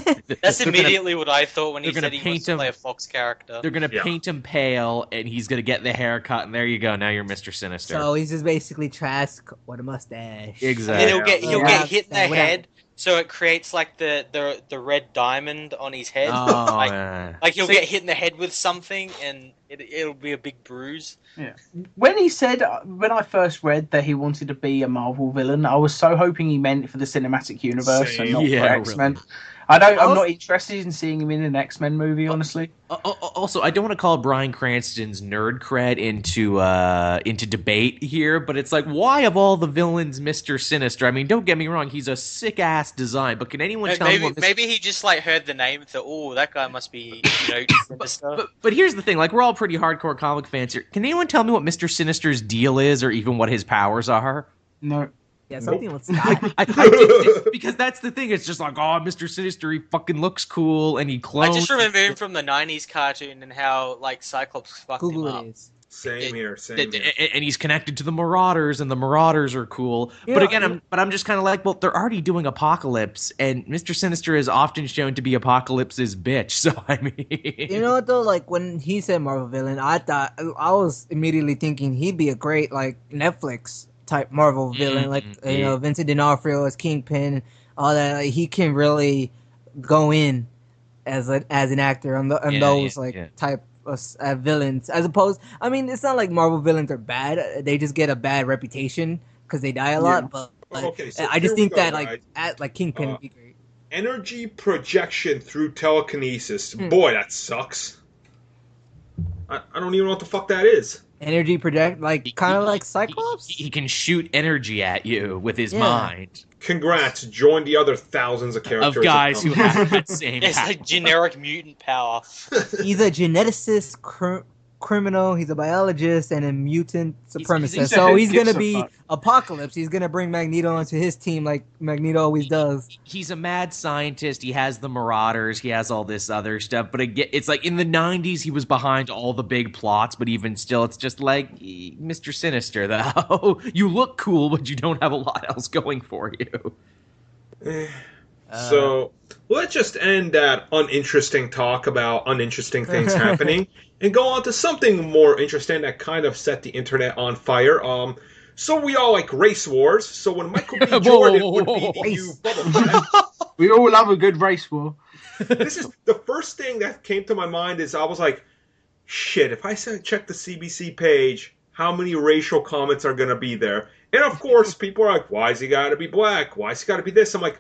That's immediately what I thought when he said he wants to play a Fox character. They're going to paint him pale, and he's going to get the haircut, and there you go. Now you're Mr. Sinister. So he's just basically Trask with a mustache. Exactly. And he'll get hit in the head, so it creates like the red diamond on his head. Oh, like he'll get hit in the head with something, and it'll be a big bruise. Yeah. When I first read that he wanted to be a Marvel villain, I was so hoping he meant for the cinematic universe and not for X-Men. Really. I'm not interested in seeing him in an X-Men movie, honestly. Also, I don't want to call Bryan Cranston's nerd cred into debate here, but it's like, why of all the villains, Mr. Sinister? I mean, don't get me wrong, he's a sick-ass design, but can anyone tell me maybe he just like heard the name and thought, oh, that guy must be Sinister. But here's the thing, like, we're all pretty hardcore comic fans here. Can anyone tell me what Mr. Sinister's deal is, or even what his powers are? No. Yeah, something with Scott. Because that's the thing. It's just like, oh, Mr. Sinister, he fucking looks cool, and he clones. I just remember him from the 90s cartoon and how, like, Cyclops fucked him up. Same here. And he's connected to the Marauders, and the Marauders are cool. Yeah, but again, I'm just kind of like, well, they're already doing Apocalypse, and Mr. Sinister is often shown to be Apocalypse's bitch, so I mean... You know what, though? Like, when he said Marvel villain, I was immediately thinking he'd be a great, like, Netflix type Marvel villain, like Vincent D'Onofrio as Kingpin, all that. Like, he can really go in as an actor on those type of villains. As opposed, I mean, it's not like Marvel villains are bad; they just get a bad reputation because they die a lot. But so I just think that like Kingpin would be great. Energy projection through telekinesis. Boy, that sucks. I don't even know what the fuck that is. Energy project, like kind of like Cyclops. He can shoot energy at you with his mind. Congrats! Join the other thousands of characters of guys who have that same. It's like generic mutant power. He's a geneticist, criminal. He's a biologist and a mutant supremacist. So he's gonna be Apocalypse. He's gonna bring Magneto onto his team like Magneto always does. He's a mad scientist. He has the Marauders. He has all this other stuff. But again, it's like in the 90s, he was behind all the big plots. But even still, it's just like Mr. Sinister. Though you look cool, but you don't have a lot else going for you. So let's just end that uninteresting talk about uninteresting things happening and go on to something more interesting that kind of set the internet on fire. So we all like race wars. So when Michael B. Jordan would be the new Bubba Fett, we all love a good race war. This is the first thing that came to my mind is I was like, shit, if I check the CBC page, how many racial comments are going to be there? And of course, people are like, why has he got to be black? Why has he got to be this? I'm like,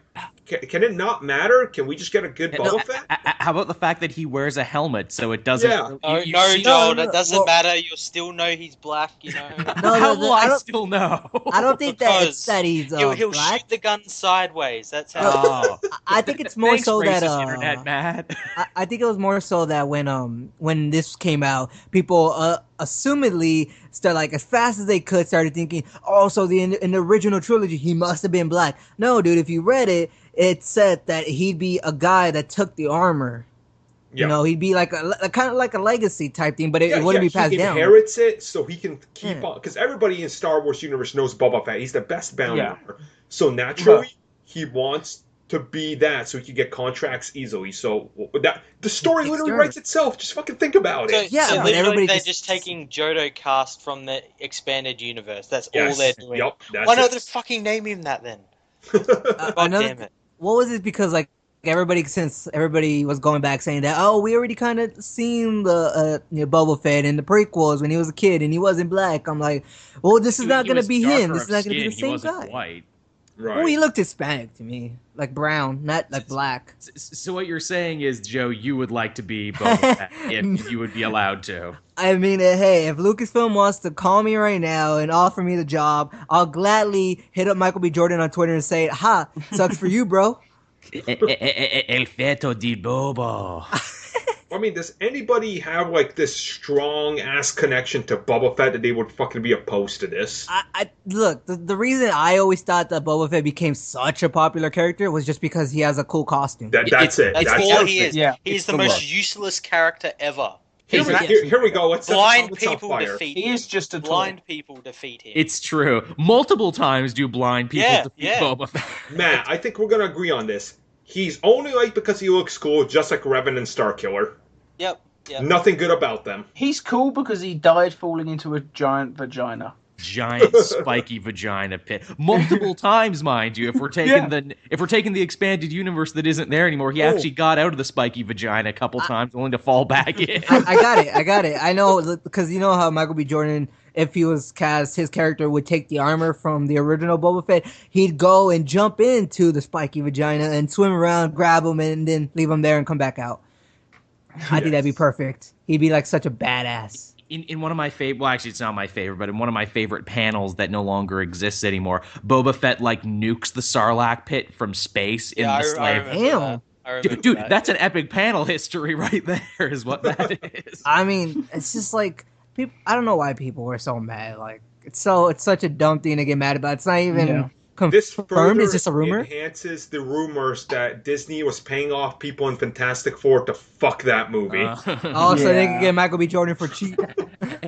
Can it not matter? Can we just get a good Boba Fett? How about the fact that he wears a helmet so it doesn't... Yeah. No, Joel, that doesn't matter. You'll still know he's black, you know. How will I still know? I don't think that it's that he's he'll black. shoot the gun sideways. That's how. I think it's more so that internet, Matt. I think it was more so that when this came out, people assumedly started, like, as fast as they could, started thinking, oh, so in the original trilogy he must have been black. No, dude, if you read it, it said that he'd be a guy that took the armor. You know, he'd be like a kind of like a legacy type thing, but it wouldn't be passed down. He inherits it so he can keep on, because everybody in Star Wars universe knows Boba Fett. He's the best bounty hunter. So naturally, he wants to be that so he can get contracts easily. So that the story literally writes itself. Just fucking think about it. So literally they're just taking Jodo cast from the expanded universe. That's all they're doing. Yep, why not just fucking name him that then? God damn it. What was it? Because since everybody was going back saying that, oh, we already kind of seen the Boba Fett in the prequels when he was a kid and he wasn't black. I'm like, well, this is not going to be him. This is not going to be the same guy. White. Right. Well, he looked Hispanic to me, like brown, not like black. So what you're saying is, Joe, you would like to be Boba Fett if you would be allowed to. I mean, hey, if Lucasfilm wants to call me right now and offer me the job, I'll gladly hit up Michael B. Jordan on Twitter and say, ha, sucks for you, bro. El feto di Bobo. I mean, does anybody have like this strong ass connection to Boba Fett that they would fucking be opposed to this? Look, the reason I always thought that Boba Fett became such a popular character was just because he has a cool costume. That's it. That's all he is. Yeah, he's the most useless character ever. Here we go. Let's blind people defeat him. He is just a blind people defeat him. It's true. Multiple times do blind people defeat Boba Fett. Matt, I think we're gonna agree on this. He's only like because he looks cool, just like Revan and Starkiller. Yep. Nothing good about them. He's cool because he died falling into a giant vagina. Giant spiky vagina pit multiple times, mind you. If we're taking the expanded universe that isn't there anymore, he actually got out of the spiky vagina a couple times, only to fall back in. I got it. I know, because you know how Michael B. Jordan, if he was cast, his character would take the armor from the original Boba Fett. He'd go and jump into the spiky vagina and swim around, grab him, and then leave him there and come back out. I think that'd be perfect. He'd be like such a badass. In one of my favorite, well, actually, it's not my favorite, but in one of my favorite panels that no longer exists anymore, Boba Fett like nukes the Sarlacc pit from space in the slave. Dude, that's an epic panel history right there. Is what that is. I mean, it's just like people. I don't know why people were so mad. Like it's such a dumb thing to get mad about. It's not even confirmed. It's just a rumor. Enhances the rumors that Disney was paying off people in Fantastic Four to fuck that movie. So they could get Michael B. Jordan for cheap.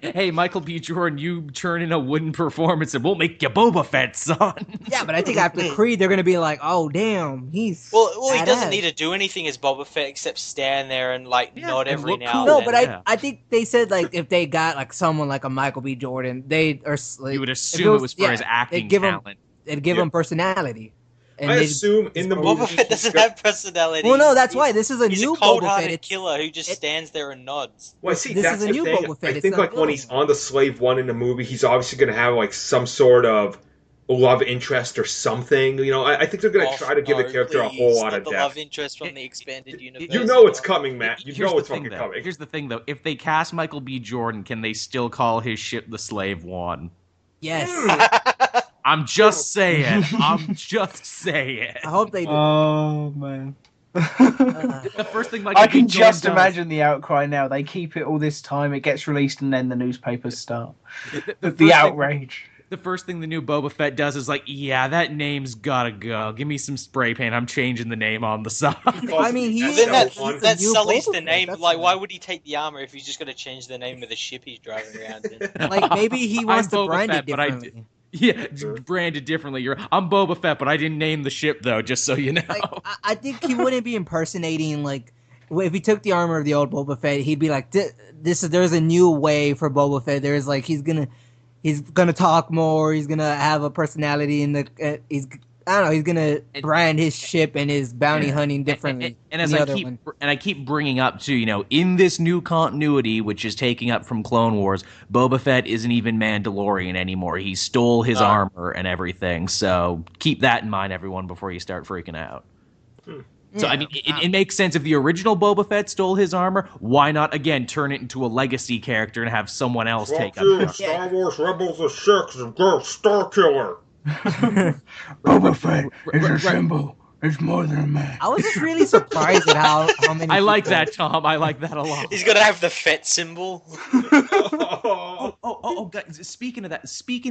Hey, Michael B. Jordan, you turn in a wooden performance and we'll make you Boba Fett, son. Yeah, but I think after Creed, they're going to be like, oh, damn, he's Well, he doesn't need to do anything as Boba Fett except stand there and, like, nod every now and then. No, but I think they said, like, if they got, like, someone like a Michael B. Jordan, you would assume it was for his acting talent. It'd give him personality. And I assume in the movie... Boba Fett doesn't have personality. Well, no, that's why. This is he's new a cold-hearted Boba Fett. killer who just stands there and nods. Well, see, this that's is a the new thing. Boba Fett. I think, like, when he's on the Slave One in the movie, he's obviously going to have, like, some sort of love interest or something. You know, I think they're going to try to give the character a whole lot of depth. The love interest from the expanded universe. You know it's coming, Matt. You know it's fucking coming. Here's the thing, though. If they cast Michael B. Jordan, can they still call his ship the Slave One? Yes. I'm just saying. I hope they do. Oh, man. The first thing I can just imagine the outcry now. They keep it all this time, it gets released, and then the newspapers start. The outrage. The first thing the new Boba Fett does is like, yeah, that name's gotta go. Give me some spray paint. I'm changing the name on the side. I mean, that sullies the name. Like, why would he take the armor if he's just gonna change the name of the ship he's driving around in? Like, maybe he wants to brand it differently. Branded differently. I'm Boba Fett, but I didn't name the ship, though, just so you know. Like, I think he wouldn't be impersonating, like, if he took the armor of the old Boba Fett, he'd be like, there's a new way for Boba Fett. There's, like, he's gonna talk more. He's gonna have a personality he's gonna brand his ship and his bounty hunting differently. And as I keep bringing up too, you know, in this new continuity, which is taking up from Clone Wars, Boba Fett isn't even Mandalorian anymore. He stole his armor and everything. So keep that in mind, everyone, before you start freaking out. So, I mean, it makes sense if the original Boba Fett stole his armor, why not, again, turn it into a legacy character and have someone else take up Star Wars Rebels of 6 and go Star Killer. Boba Fett is a symbol. It's more than a man. I was just really surprised at how many. I like that, Tom. I like that a lot. He's gonna have the Fett symbol. Guys, speaking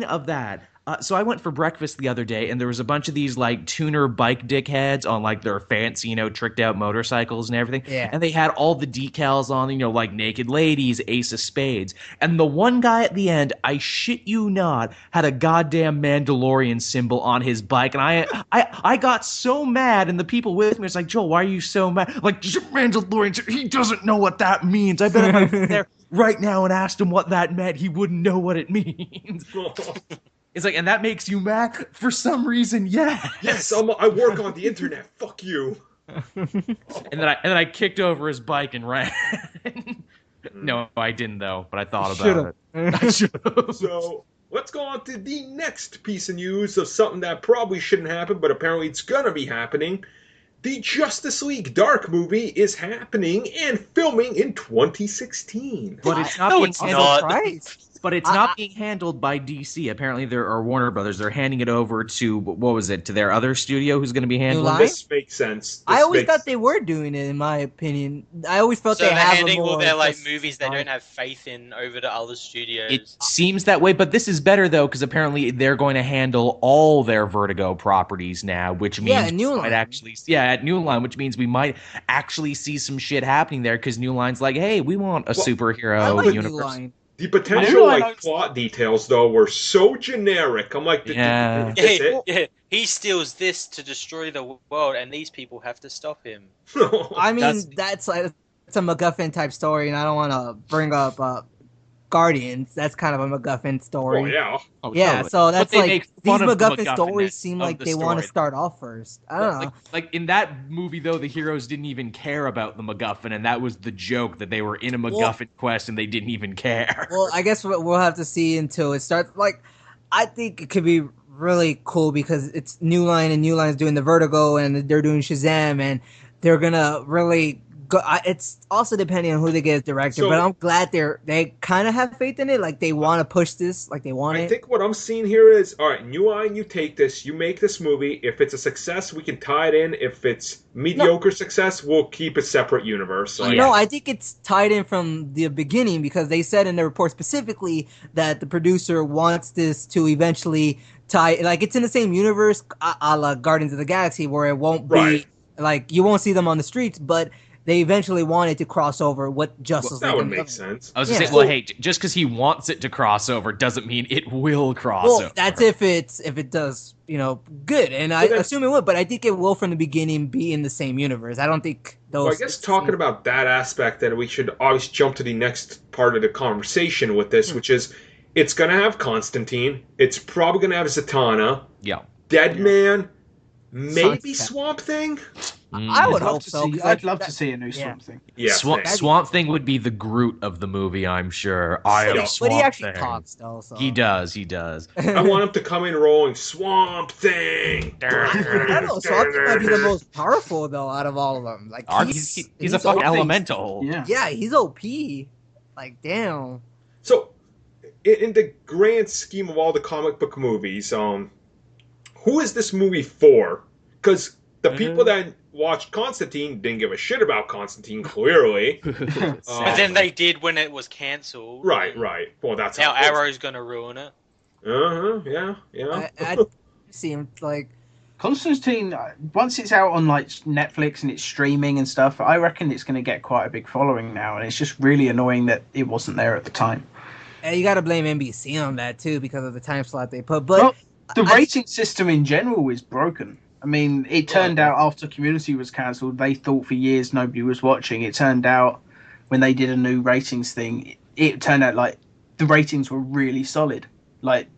of that, so I went for breakfast the other day, and there was a bunch of these like tuner bike dickheads on like their fancy, tricked out motorcycles and everything. Yeah. And they had all the decals on, like naked ladies, ace of spades, and the one guy at the end, I shit you not, had a goddamn Mandalorian symbol on his bike, and I got so mad, and the people with me was like, Joel, why are you so mad? Like, Mandalorian, he doesn't know what that means. I bet if I went there right now and asked him what that meant, he wouldn't know what it means. It's like, and that makes you mad? For some reason, yes. Yes, I work on the internet. Fuck you. And then I kicked over his bike and ran. No, I didn't though, but I thought about it. I should have. So let's go on to the next piece of news of something that probably shouldn't happen, but apparently it's gonna be happening. The Justice League Dark movie is happening and filming in 2016. But it's not being handled. But it's not being handled by DC. Apparently, Warner Brothers. They're handing it over to to their other studio, who's going to be handling it. This makes sense. I always thought they were doing it. In my opinion, I always felt so they they're have handing a more all their movies they don't have faith in over to other studios. It seems that way, but this is better though because apparently they're going to handle all their Vertigo properties now, which means at New Line. at New Line, which means we might actually see some shit happening there because New Line's like, hey, we want a superhero universe. New Line. The potential plot details though were so generic. I'm like, he steals this to destroy the world, and these people have to stop him. I mean, that's a MacGuffin type story, and I don't want to bring up Guardians. That's kind of a MacGuffin story. Oh yeah. Yeah, totally. so that's like these MacGuffin stories seem like they want to start off first. I don't know. Like in that movie though, the heroes didn't even care about the MacGuffin, and that was the joke that they were in a MacGuffin quest and they didn't even care. Well, I guess we'll have to see until it starts. Like, I think it could be really cool because it's New Line, and New Line's doing the Vertigo, and they're doing Shazam, and they're gonna really. It's also depending on who they get as director, but I'm glad they kind of have faith in it. Like they want to push this, like they want it. I think what I'm seeing here is, all right, New Line, you take this, you make this movie. If it's a success, we can tie it in. If it's mediocre success, we'll keep a separate universe. So no, I think it's tied in from the beginning because they said in the report specifically that the producer wants this to eventually tie. Like it's in the same universe, a la Guardians of the Galaxy, where it won't be like you won't see them on the streets, but they eventually wanted to cross over what Justice League. That would make sense. I was going to say, well, hey, just because he wants it to cross over doesn't mean it will cross over. That's if it does, good. And I assume it would, but I think it will from the beginning be in the same universe. I don't think those... Well, I guess talking about that aspect, then we should always jump to the next part of the conversation with this, which is it's going to have Constantine. It's probably going to have Zatanna. Yeah. Deadman. Maybe Swamp Thing? I would hope so. I'd love to see a new Swamp Thing. Yeah, Swamp Thing would be the Groot of the movie, I'm sure. Swamp but he actually Thing. talks, though. So. He does. I want him to come in rolling Swamp Thing. I don't know. Swamp Thing might be the most powerful, though, out of all of them. Like he's a fucking elemental. Yeah, he's OP. Like, damn. So, in the grand scheme of all the comic book movies, who is this movie for? Because the people that watched Constantine didn't give a shit about Constantine, clearly. But then they did when it was cancelled. Right. Well, that's now Arrow's going to ruin it. Yeah. I seems like Constantine, once it's out on like Netflix and it's streaming and stuff, I reckon it's going to get quite a big following now, and it's just really annoying that it wasn't there at the time. And you got to blame NBC on that too because of the time slot they put. But the rating system in general is broken. I mean, it turned out after Community was cancelled, they thought for years nobody was watching. It turned out when they did a new ratings thing, it turned out like the ratings were really solid. Like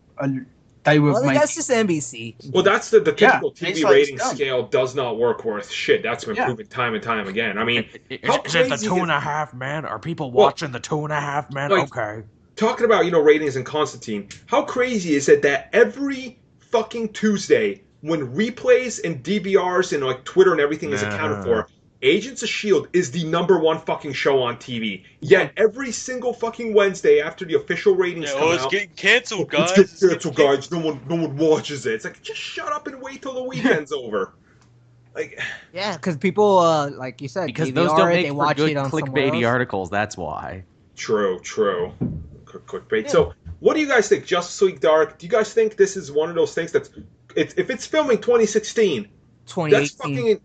they were. That's just NBC. Well, that's the typical TV rating scale does not work worth shit. That's been proven time and time again. I mean, is it the 2.5 men? Are people watching the 2.5 men? Okay. Talking about ratings in Constantine, how crazy is it that every fucking Tuesday when replays and DVRs and like Twitter and everything is accounted for, Agents of S.H.I.E.L.D. is the #1 fucking show on TV. Yet every single fucking Wednesday after the official ratings come out, it's getting cancelled, guys. It's getting cancelled, guys. No one watches it. It's like, just shut up and wait till the weekend's over. Like, yeah, because people, like you said, because DVR, those don't make they for watch good it on clickbaity articles. That's why. True. Clickbait. Yeah. So, what do you guys think? Justice League Dark. Do you guys think this is one of those things that's, if it's filming 2016, that's fucking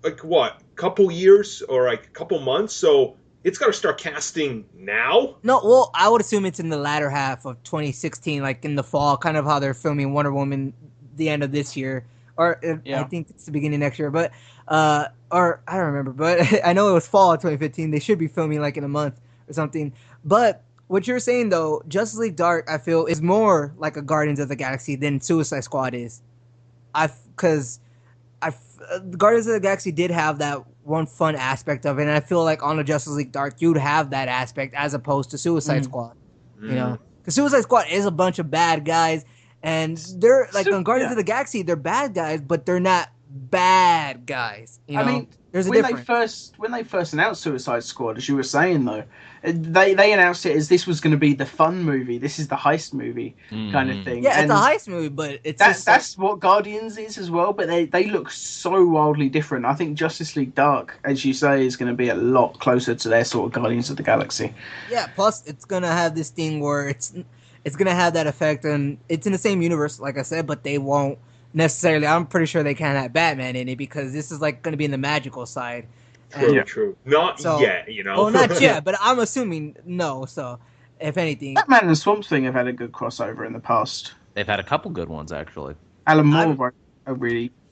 like what, couple years or like a couple months? So it's got to start casting now. No, well, I would assume it's in the latter half of 2016, like in the fall, kind of how they're filming Wonder Woman the end of this year. Or I think it's the beginning of next year, but or I don't remember, but I know it was fall of 2015. They should be filming like in a month or something. But what you're saying though, Justice League Dark, I feel is more like a Guardians of the Galaxy than Suicide Squad is. Because Guardians of the Galaxy did have that one fun aspect of it, and I feel like on the Justice League Dark, you'd have that aspect as opposed to Suicide Squad. You know, because Suicide Squad is a bunch of bad guys. And they're like on Guardians of the Galaxy, they're bad guys, but they're not bad guys. You know? I mean, there's a difference. When they first announced Suicide Squad, as you were saying though, they announced it as this was going to be the fun movie. This is the heist movie kind of thing. Yeah, it's a heist movie, but it's that's what Guardians is as well. But they look so wildly different. I think Justice League Dark, as you say, is going to be a lot closer to their sort of Guardians of the Galaxy. Yeah. Plus, it's going to have this thing where it's going to have that effect, and it's in the same universe, like I said, but they won't necessarily. I'm pretty sure they can't have Batman in it because this is like going to be in the magical side. True. Not yet, you know. Well, not yet, but I'm assuming no. So, if anything, Batman and Swamp Thing have had a good crossover in the past. They've had a couple good ones actually. Alan Moore,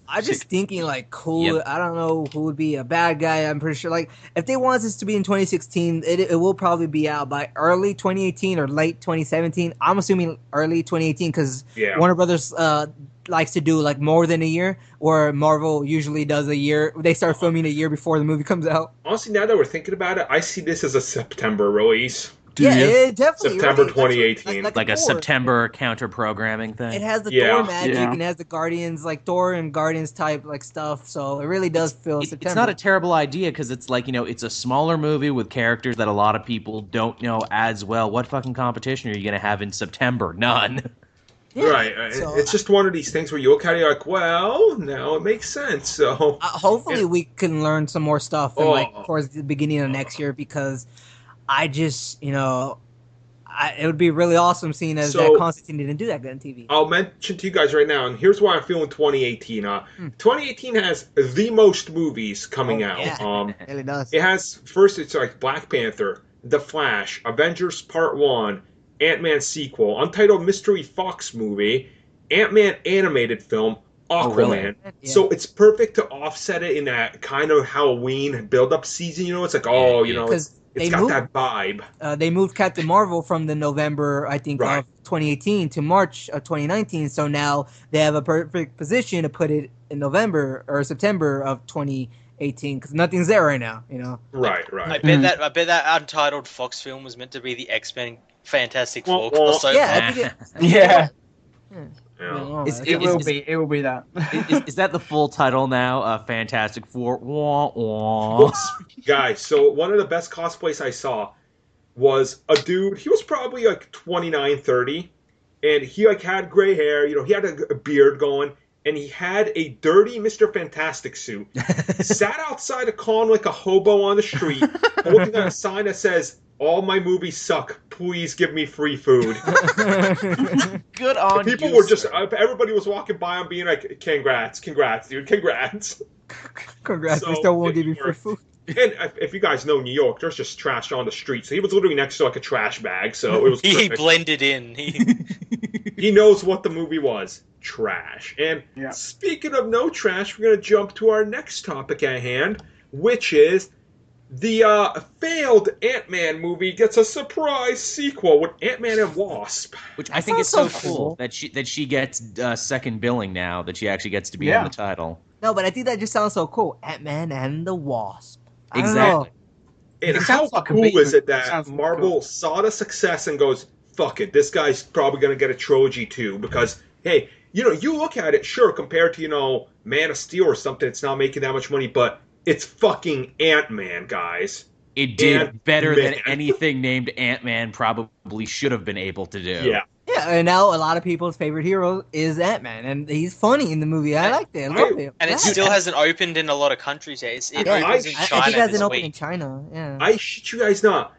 I'm just thinking like cool. I don't know who would be a bad guy. I'm pretty sure like if they want this to be in 2016, it will probably be out by early 2018 or late 2017. I'm assuming early 2018 because Warner Brothers likes to do like more than a year, where Marvel usually does a year. They start filming a year before the movie comes out. Honestly, now that we're thinking about it, I see this as a September release. It definitely. September 2018. Like a September counter-programming thing. It has the Thor magic and it has the Guardians, like Thor and Guardians type like stuff. So it really does feel September. It's not a terrible idea because it's like, it's a smaller movie with characters that a lot of people don't know as well. What fucking competition are you going to have in September? None. Yeah, right. So, it's just one of these things where you look at it, you're like, well, now it makes sense. So hopefully we can learn some more stuff towards the beginning of next year because I just, it would be really awesome seeing as that Constantine didn't do that good on TV. I'll mention to you guys right now, and here's why I'm feeling 2018. 2018 has the most movies coming out. Yeah, it really does. It has, first, it's like Black Panther, The Flash, Avengers Part 1, Ant-Man sequel, Untitled Mystery Fox movie, Ant-Man animated film, Aquaman. Oh, really? Yeah. So it's perfect to offset it in that kind of Halloween build-up season. It's like, it's got that vibe. They moved Captain Marvel from the November, I think, of 2018 to March of 2019. So now they have a perfect position to put it in November or September of 2018 because nothing's there right now. Right. I bet that Untitled Fox film was meant to be the X-Men Fantastic Four. Yeah. It will be that. Is that the full title now? Fantastic Four. Wah, wah. Guys, so one of the best cosplays I saw was a dude. He was probably like 29, 30, and he like had gray hair. He had a beard going, and he had a dirty Mr. Fantastic suit. Sat outside a con like a hobo on the street, holding a sign that says, "All my movies suck. Please give me free food." Good on you. People were just, everybody was walking by and being like, congrats, dude, congrats. Congrats, we still won't give you free food. And if you guys know New York, there's just trash on the street. So he was literally next to like a trash bag. So it was he blended in. He knows what the movie was. Trash. And speaking of no trash, we're going to jump to our next topic at hand, which is the failed Ant-Man movie gets a surprise sequel with Ant-Man and Wasp. Which I think is so cool that she gets second billing now, that she actually gets to be in the title. No, but I think that just sounds so cool. Ant-Man and the Wasp. Exactly. And how cool is it that Marvel saw the success and goes, fuck it, this guy's probably going to get a trilogy too, because, hey, you look at it, sure, compared to, Man of Steel or something, it's not making that much money, but it's fucking Ant-Man, guys. It did Ant-Man. better than anything named Ant-Man probably should have been able to do. Yeah. Yeah, and now a lot of people's favorite hero is Ant-Man, and he's funny in the movie. I liked it. I love it. And it still hasn't opened in a lot of countries yet. It opens in China I think it hasn't this opened week. in China. Yeah. I shit you guys not.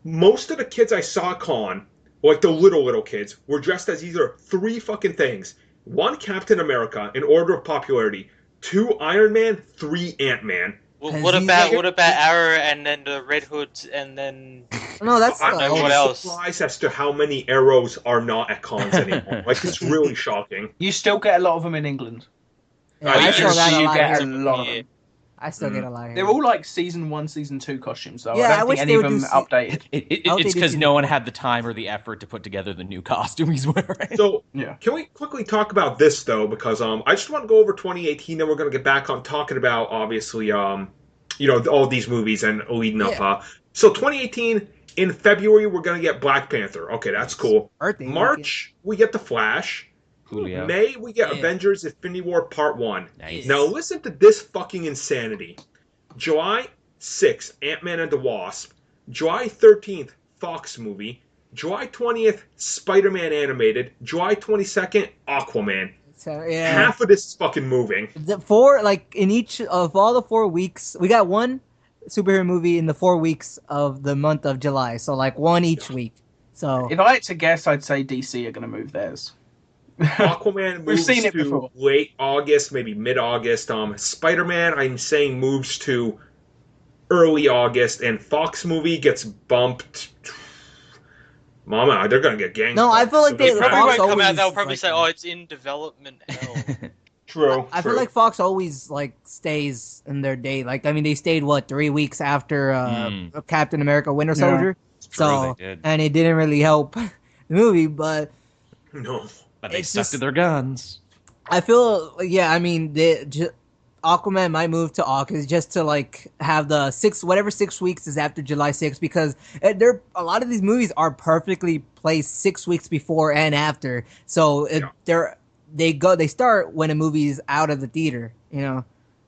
Most of the kids I saw at con, like the little kids, were dressed as either 3 fucking things. 1, Captain America, in order of popularity. 2, Iron Man. 3, Ant-Man. Well, what about Arrow and then the Red Hoods and then... No, that's what else? I'm surprised as to how many Arrows are not at cons anymore. Like, it's really shocking. You still get a lot of them in England. Yeah, I still got a You lot get here. a lot of them. I still get a lot here. They're all like season 1, season 2 costumes, though. Yeah, I don't think any of them updated. It's because no one had the time or the effort to put together the new costume he's wearing. So, can we quickly talk about this, though? Because I just want to go over 2018, then we're going to get back on talking about, obviously, all these movies and leading up. So, 2018, in February, we're going to get Black Panther. Okay, that's cool. March, we get The Flash. Julio. May, we get Avengers Infinity War Part 1. Nice. Now, listen to this fucking insanity. July 6th, Ant-Man and the Wasp. July 13th, Fox movie. July 20th, Spider-Man animated. July 22nd, Aquaman. So, half of this is fucking moving. In each of all the 4 weeks, we got one superhero movie in the 4 weeks of the month of July. So, one each week. So, if I had to guess, I'd say DC are going to move theirs. Aquaman moves to late August, maybe mid-August. Spider-Man, I'm saying, moves to early August, and Fox movie gets bumped. Mama, they're gonna get ganged. No, I feel like Fox won't come out. They'll probably say, "Oh, it's in development." True. I feel like Fox always stays in their day. They stayed 3 weeks after Captain America: Winter Soldier. So, and it didn't really help the movie, but no. But they stuck to their guns. I feel, Aquaman might move to August just to have the 6 weeks is after July 6th, because a lot of these movies are perfectly placed 6 weeks before and after. So they start when a movie's out of the theater,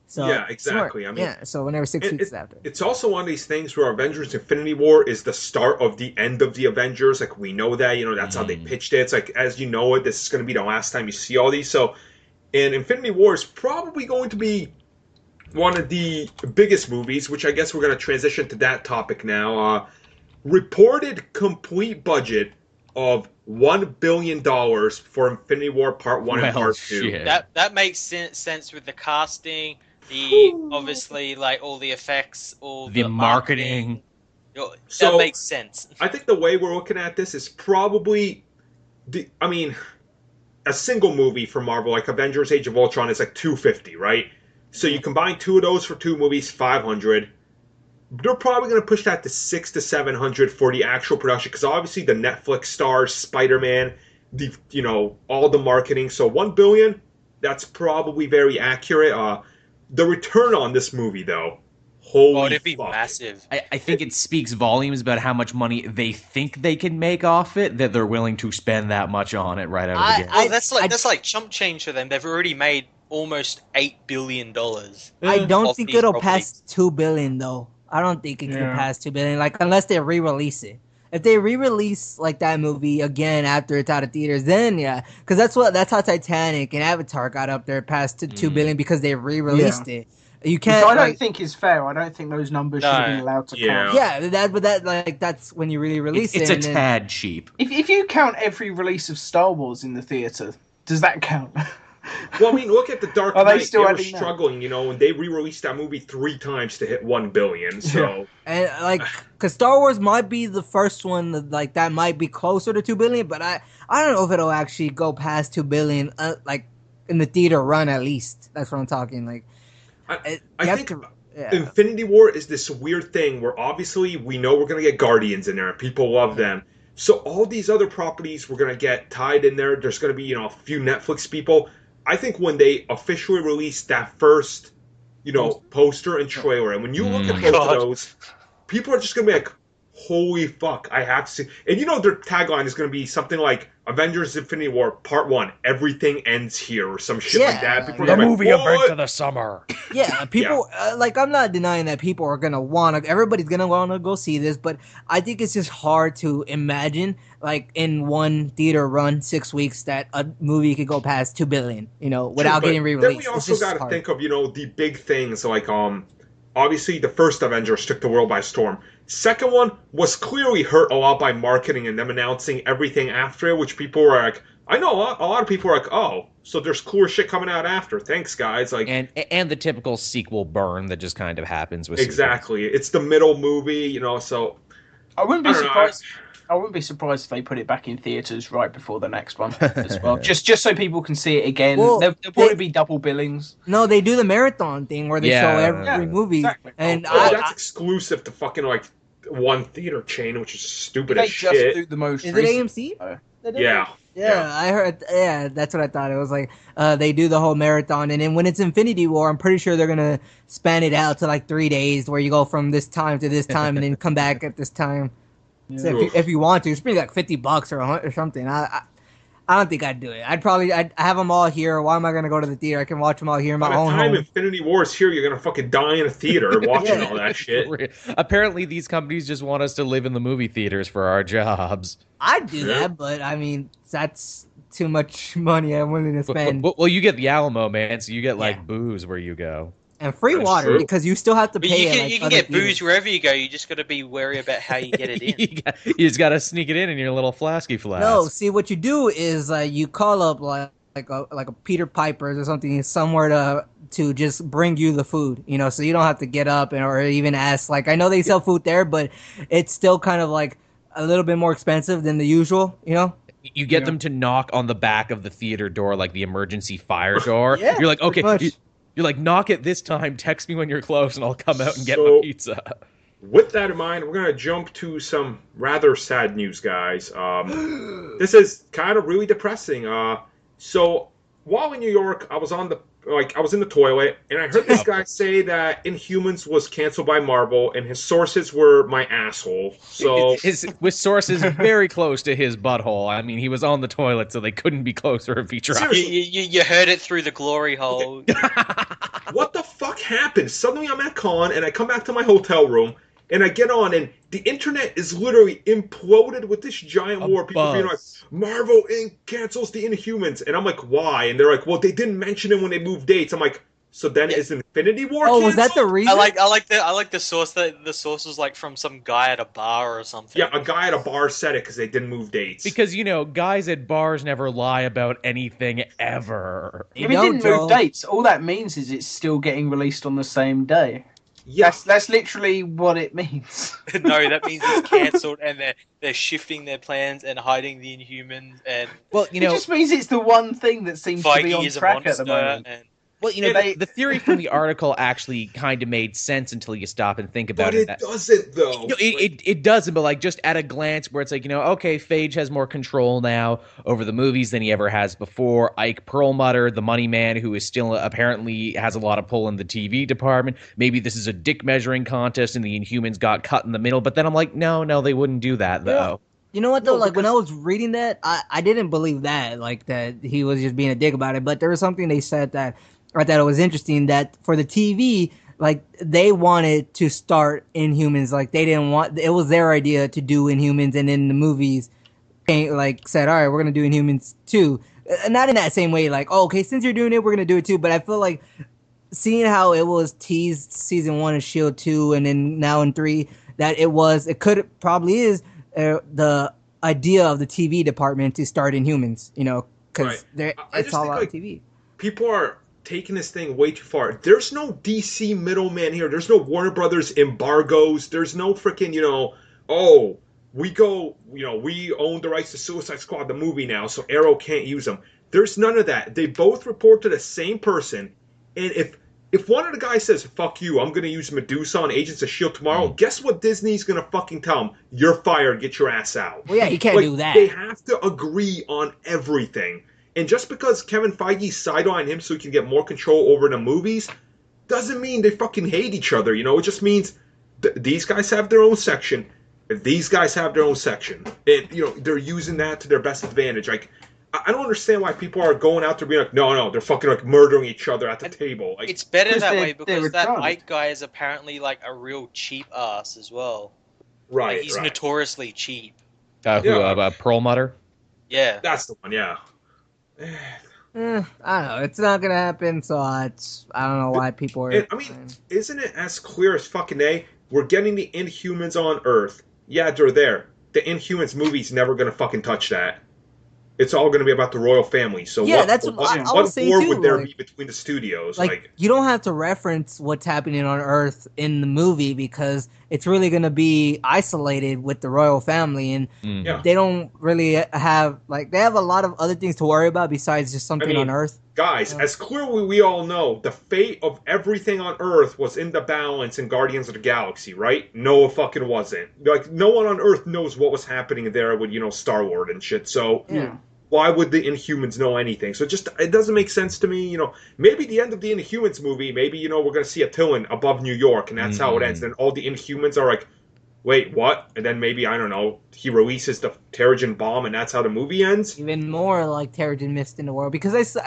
So yeah, exactly. smart. So whenever 6 weeks after. It's also one of these things where Avengers Infinity War is the start of the end of the Avengers. We know that, that's how they pitched it. It's as you know it, this is going to be the last time you see all these. So, and Infinity War is probably going to be one of the biggest movies, which I guess we're going to transition to that topic now. Reported complete budget of $1 billion for Infinity War Part 1 and Part 2. That makes sense with the casting. Obviously, all the effects, all the marketing. That makes sense. I think the way we're looking at this is probably, a single movie for Marvel, like Avengers: Age of Ultron, is $250, right? So you combine 2 of those for 2 movies, $500. They're probably going to push that to $600 to $700 for the actual production, because obviously the Netflix stars, Spider-Man, all the marketing. So $1 billion, that's probably very accurate. The return on this movie, though, it'd be massive. I think it speaks volumes about how much money they think they can make off it, that they're willing to spend that much on it right out of the gate. That's like chump change for them. They've already made almost $8 billion. I don't think it'll pass $2 billion, though. I don't think it can pass $2 billion, unless they re-release it. If they re-release that movie again after it's out of theaters, then because that's how Titanic and Avatar got up there past $2 billion, because they re-released it. You can't. Which I don't think is fair. I don't think those numbers should have been allowed to count. Yeah, that's when you really release it. It's a tad cheap. If you count every release of Star Wars in the theater, does that count? Well, look at the Dark Knight. They were struggling, and they re-released that movie 3 times to hit $1 billion. So, and because Star Wars might be the first one that might be closer to $2 billion, but I don't know if it'll actually go past $2 billion, in the theater run at least. That's what I'm talking. I think Infinity War is this weird thing where obviously we know we're gonna get Guardians in there, and people love them. So all these other properties we're gonna get tied in there. There's gonna be a few Netflix people. I think when they officially release that first, poster and trailer, and when you look at both of those, people are just gonna be like, "Holy fuck, I have to see!" And their tagline is gonna be something like, Avengers Infinity War Part 1, everything ends here, or some shit like that. People the are movie like, event of the summer. Yeah, people like I'm not denying that people are gonna wanna. Everybody's gonna wanna go see this, but I think it's just hard to imagine like in one theater run 6 weeks that a movie could go past 2 billion, without getting re-released. Then we also got to think of the big things like obviously the first Avengers took the world by storm. Second one was clearly hurt a lot by marketing and them announcing everything after it, which people were like, I know a lot of people are like, oh, so there's cooler shit coming out after. Thanks, guys. Like, and the typical sequel burn that just kind of happens with exactly. It's the middle movie, so I wouldn't be surprised. I wouldn't be surprised if they put it back in theaters right before the next one as well, just so people can see it again. Well, there'll probably be double billings. No, they do the marathon thing where they show every movie, exactly. and that's exclusive to fucking like one theater chain, which is stupid as shit. Just do the most. Is it AMC? Yeah. Yeah, I heard. Yeah, that's what I thought. It was like they do the whole marathon, and then when it's Infinity War, I'm pretty sure they're gonna span it out to like 3 days, where you go from this time to this time, and then come back at this time. Yeah. So if you want to, it's maybe like $50 or something. I don't think I'd do it. I'd have them all here. Why am I gonna go to the theater? I can watch them all here in my own home. By the time Infinity War is here, you're gonna fucking die in a theater watching all that shit. Apparently, these companies just want us to live in the movie theaters for our jobs. I'd do that, but I mean, that's too much money I'm willing to spend. Well, you get the Alamo, man, so you get like booze where you go. And free water, because you still have to pay. You can get booze wherever you go. You just got to be wary about how you get it in. You just got to sneak it in your little flasky flask. No, see, what you do is you call up like a Peter Piper's or something somewhere to just bring you the food, so you don't have to get up or even ask. Like, I know they sell food there, but it's still kind of like a little bit more expensive than the usual, You get them to knock on the back of the theater door, like the emergency fire door. Yeah, you're like, okay. You're like, knock it this time, text me when you're close, and I'll come out and get my pizza. With that in mind, we're going to jump to some rather sad news, guys. This is kind of really depressing. So, while in New York, I was in the toilet, and I heard this guy say that Inhumans was canceled by Marvel, and his sources were my asshole. So with sources very close to his butthole. I mean, he was on the toilet, so they couldn't be closer if he tried. You heard it through the glory hole. What the fuck happened? Suddenly I'm at con, and I come back to my hotel room, and I get on, and the internet is literally imploded with this giant war. People being like, Marvel Inc. cancels the Inhumans. And I'm like, why? And they're like, well, they didn't mention it when they moved dates. I'm like, so then is Infinity War canceled? Was that the reason? I like the source that the source was like from some guy at a bar or something. Yeah, a guy at a bar said it because they didn't move dates. Because, guys at bars never lie about anything ever. If it didn't move dates, all that means is it's still getting released on the same day. Yes, that's literally what it means. No, that means it's cancelled and they're shifting their plans and hiding the Inhumans and it just means it's the one thing that seems to be on track at the moment. Well, the theory from the article actually kind of made sense until you stop and think about it. But it doesn't, though. It doesn't, but like just at a glance where it's like, okay, Phage has more control now over the movies than he ever has before. Ike Perlmutter, the money man, who is still apparently has a lot of pull in the TV department. Maybe this is a dick measuring contest and the Inhumans got cut in the middle. But then I'm like, no, they wouldn't do that, though. You know what, though? When I was reading that, I didn't believe that, that he was just being a dick about it. But there was something they said that I thought it was interesting, that for the TV, they wanted to start Inhumans. They didn't want, it was their idea to do Inhumans, and then the movies said, all right, we're going to do Inhumans too. Not in that same way, okay, since you're doing it, we're going to do it too. But I feel like seeing how it was teased season 1 of S.H.I.E.L.D. 2 and then now in 3, that it probably is the idea of the TV department to start Inhumans, because it's all on TV. People are taking this thing way too far. There's no DC middleman here. There's no Warner Brothers embargoes. There's no freaking, we own the rights to Suicide Squad, the movie now, so Arrow can't use them. There's none of that. They both report to the same person, and if one of the guys says, fuck you, I'm going to use Medusa on Agents of S.H.I.E.L.D. tomorrow, guess what Disney's going to fucking tell him? You're fired, get your ass out. Well, yeah, you can't do that. They have to agree on everything. And just because Kevin Feige sidelined him so he can get more control over the movies, doesn't mean they fucking hate each other, It just means these guys have their own section. These guys have their own section, and they're using that to their best advantage. Like, I don't understand why people are going out there being like, no, they're fucking like murdering each other at the table. Like, it's better that way they're because that retarded. white guy is apparently like a real cheap ass as well. right, Like, he's right. notoriously cheap. Perlmutter? Yeah. That's the one, yeah. I don't know. It's not gonna happen, so I don't know why people are. And, I mean, isn't it as clear as fucking day? We're getting the Inhumans on Earth. Yeah, they're there. The Inhumans movie's never gonna fucking touch that. It's all gonna be about the royal family. So Yeah, what, that's what, what I what was saying war too, would there like- be between the studios? like you don't have to reference what's happening on Earth in the movie because it's really gonna be isolated with the royal family, and Yeah. they don't really have they have a lot of other things to worry about besides just something on Earth. Guys, as clearly we all know, the fate of everything on Earth was in the balance in Guardians of the Galaxy, right? No, it fucking wasn't. Like, no one on Earth knows what was happening there with, Star-Lord and shit, so why would the Inhumans know anything? So it doesn't make sense to me, Maybe the end of the Inhumans movie, maybe, we're going to see Attilan above New York, and that's how it ends. Then all the Inhumans are like, wait, what? And then maybe, I don't know, he releases the Terrigen bomb, and that's how the movie ends? Even more like Terrigen Mist in the world because it's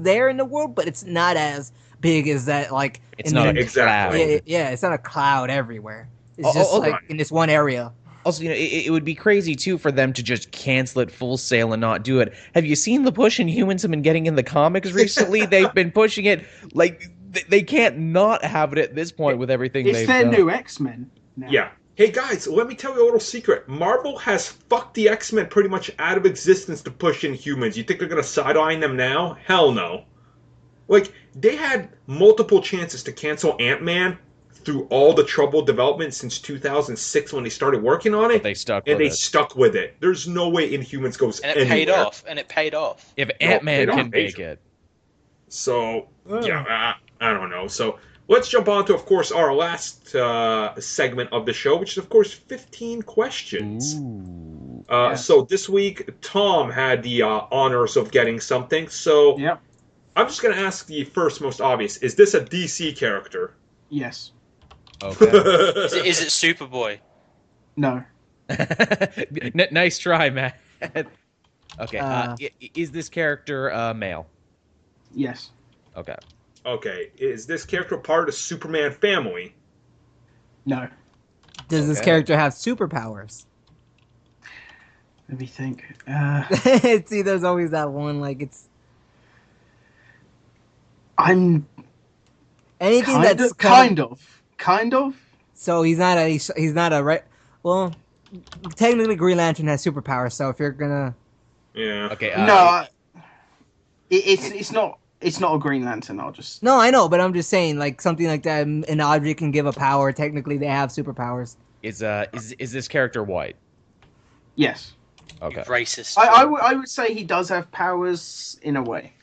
there in the world, but it's not as big as that. Like It's not exactly. cloud. Yeah, it's not a cloud everywhere. It's just in this one area. Also, it would be crazy, too, for them to just cancel it full sail and not do it. Have you seen the push Inhumans have been getting in the comics recently? They've been pushing it like they can't not have it at this point with everything they've done. It's their new X-Men now. Yeah. Hey, guys, let me tell you a little secret. Marvel has fucked the X-Men pretty much out of existence to push Inhumans. You think they're going to sideline them now? Hell no. Like, they had multiple chances to cancel Ant-Man through all the troubled development since 2006 when they started working on it. But they stuck and with they it. stuck with it. There's no way Inhumans goes And it anywhere. paid off. If Ant-Man they can don't make it. So, yeah, I don't know. So, let's jump on to, of course, our last segment of the show, which is, of course, 15 questions. Ooh. So this week, Tom had the honors of getting something. So I'm just going to ask the first most obvious. Is this a DC character? Yes. Okay. Is it Superboy? No. Nice try, Matt. Okay. Is this character male? Yes. Okay. Okay. Is this character part of the Superman family? No. Does this character have superpowers? Let me think. See, there's always that one. Like it's I'm anything that's kind of. So he's not a right. Well, technically, Green Lantern has superpowers. So if you're gonna, Yeah. Okay. No, it's not. It's not a Green Lantern. I'll just. no, I know, but I'm just saying, like something like that, an object can give a power. Technically, they have superpowers. Is this character white? Yes. Okay. You racist. I would say he does have powers in a way.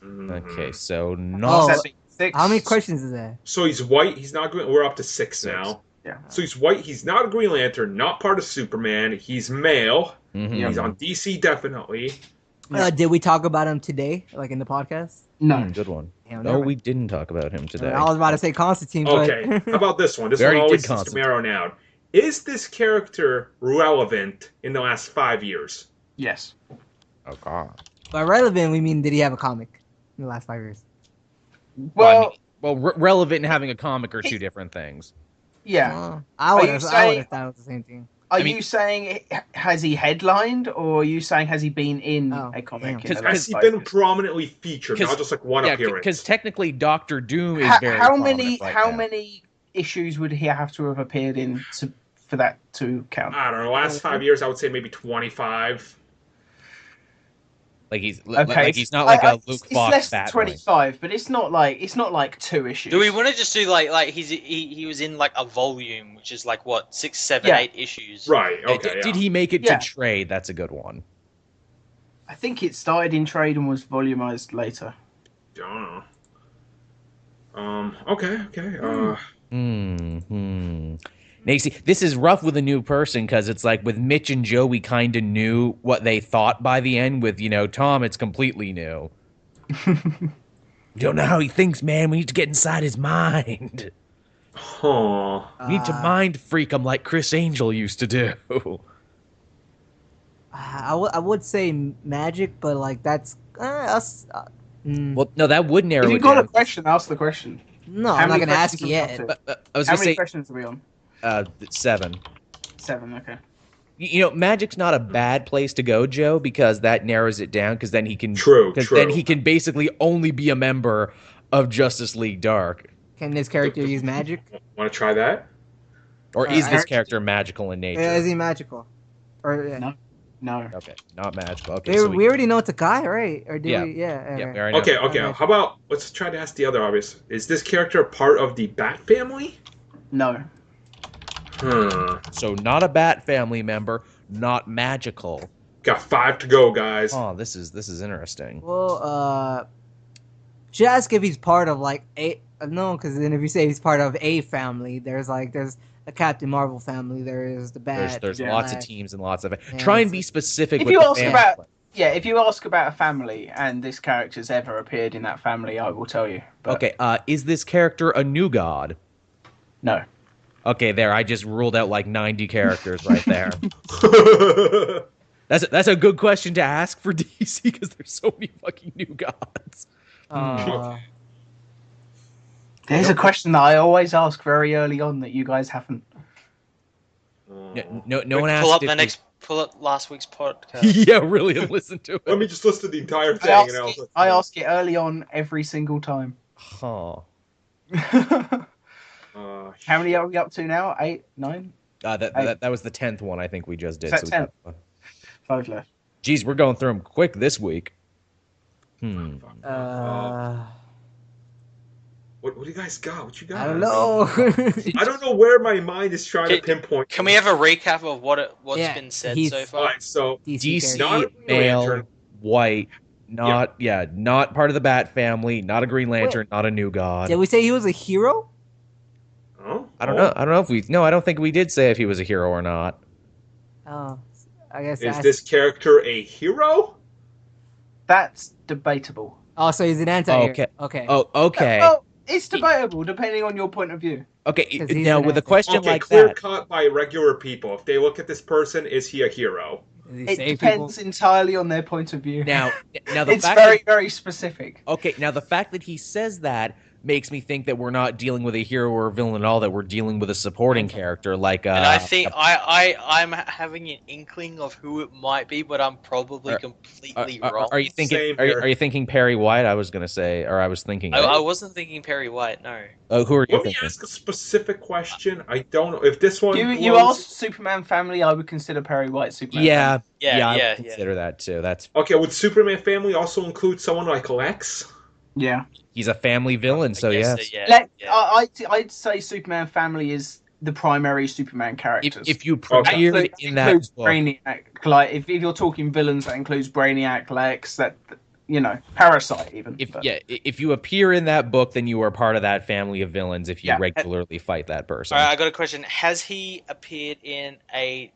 Okay. So not. Oh, Six. how many questions is that? So he's white. He's not. We're up to six now. Yeah. So he's white. He's not a Green Lantern. Not part of Superman. He's male. Mhm. He's on DC definitely. Did we talk about him today, like in the podcast? No. Good one. Damn, No, never- we didn't talk about him today. I was about to say Constantine, but Okay. How about this one? This We one already always did seems to Constantine. narrow down. Is this character relevant in the last 5 years? Yes. Okay. by relevant we mean did he have a comic in the last 5 years? Well, relevant and having a comic are two different things. yeah. I Are would you have saying- thought it was the same thing. Are you saying has he headlined, or are you saying has he been in a comic? damn. in the Has last he 5 been years? prominently featured, not just like one appearance? Because technically Doctor Doom is How, very how prominent many right how now. many issues would he have to have appeared in for that to count? I don't know. Last 5 years, I would say maybe 25. Like he's Okay, like he's not like a Luke it's Fox less than Batman. 25, but it's not like 2 issues. Do we want to just do like he was in like a volume, which is like what 6, 7, Yeah. 8 issues? Right. Okay. yeah. Did he make it Yeah. to trade? That's a good one. I think it started in trade and was volumized later. I don't know. Okay. Now, you see, this is rough with a new person because it's like with Mitch and Joe, we kind of knew what they thought by the end. With, Tom, it's completely new. We don't know how he thinks, man. We need to get inside his mind. Huh. We need to mind freak him like Chris Angel used to do. I would say magic, but like that's us. Well, no, that would narrow If it you've got down. a question, ask the question. No, How I'm not many gonna ask questions you are we yet. on But, I was How gonna many say questions are we on? 7. 7, okay. You know, magic's not a bad place to go, Joe, because that narrows it down. Because then he can, True. then he can basically only be a member of Justice League Dark. Can this character use magic? Want to try that? Or is this Eric- character magical in nature? Is he magical? Or No. Okay, not magical. Okay, we already know it's a guy, right? Or do Yeah. we? Yeah. Yeah, okay. we already know. Okay. Okay. How about let's try to ask the other obvious. Is this character part of the Bat family? No. So not a Bat family member, not magical. Got 5 to go, guys. Oh, this is interesting. Well, should I ask if he's part of like a? No, because then if you say he's part of a family, there's the Captain Marvel family. There is the Bat. There's lots of teams and lots of. Yeah, Try and be specific. If with you the ask fans. about if you ask about a family and this character's ever appeared in that family, I will tell you. But Okay, is this character a new god? No. Okay, there. I just ruled out like 90 characters right there. That's a good question to ask for DC because there's so many fucking new gods. There's a question that I always ask very early on that you guys haven't. No one asked. Pull up last week's podcast. Yeah, really, and listen to it. Let me just listen to the entire thing. I ask it early on every single time. Huh. How many are we up to now? 8, 9? That was the 10th one I think we just did. Is that 10? 5 left. Geez, we're going through them quick this week. What do you guys got? What you got? I don't know. I don't know where my mind is trying to pinpoint. Can we have a recap of what's Yeah, been said he's- so far? Alright, so DC, Not a Green male, Lantern. white, not part of the Bat family, not a Green Lantern, not a new god. Did we say he was a hero? Oh, I don't know. I don't know if we. No, I don't think we did say if he was a hero or not. Oh, I guess. Is this character a hero? That's debatable. Oh, so he's an anti-hero. Okay. Okay. Oh, okay. Well, it's debatable depending on your point of view. Okay. 'Cause he's Now an with a actor. question Okay, like clear that. cut by regular people. If they look at this person, is he a hero? Does he It save depends people? entirely on their point of view. Now the It's fact. very, very specific. Okay. Now the fact that he says that makes me think that we're not dealing with a hero or a villain at all. That we're dealing with a supporting character, like. And I think I'm having an inkling of who it might be, but I'm probably completely wrong. Are you thinking? Same Are here. you thinking Perry White? I was gonna say, or I was thinking. I wasn't thinking Perry White. No. Who are you Let me thinking? ask a specific question. I don't know if this one. You asked Superman family, I would consider Perry White Superman. Yeah, Yeah, I yeah, would consider that too. That's Okay, would Superman family also include someone like Lex? Yeah. he's a family villain, so Yes, yes. yeah. I'd say Superman family is the primary Superman characters. If you That premiered in that includes book, Brainiac, like if you're talking villains, that includes Brainiac, Lex, that Parasite even. if you appear in that book, then you are part of that family of villains. If you Yeah. regularly fight that person, All right, I got a question. Has he appeared in a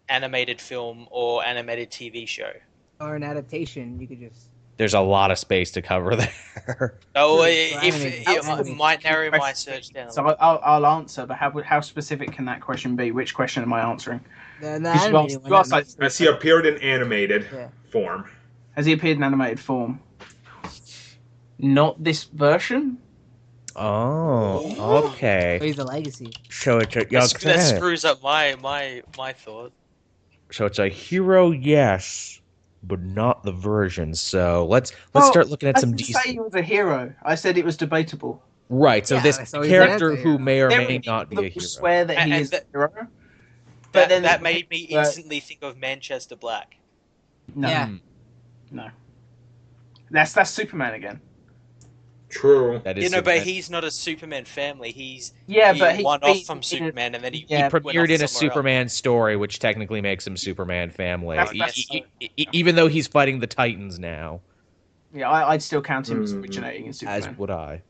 animated film or animated TV show? Or an adaptation, you could just. there's a lot of space to cover there. Oh, Sure, it might narrow my search down. So I'll answer, but how specific can that question be? Which question am I answering? The Because you animated asked- one, you asked, not- like, Has he appeared in animated Yeah. form? Has he appeared in animated form? Not this version. Oh, okay. So he's a legacy. So it's a That screws up my thought. So it's a hero, yes, but not the version. So let's Well, start looking at I some didn't DC. say he was a hero. I said it was debatable. Right. So Yeah, this so he's character an who anti-hero. may or There may are not people be a that will hero. swear that he And is a that- hero. That, then that made me instantly think of Manchester Black. No, Yeah. no. That's Superman again. True. That is You know, but Superman. he's not a Superman family. He But he won been off from in a- Superman, and then he Yeah. He went premiered off in a somewhere else. Superman story, which technically makes him Superman family. That's- Even though he's fighting the Titans now, Yeah, I'd still count him as originating in Superman. as would I.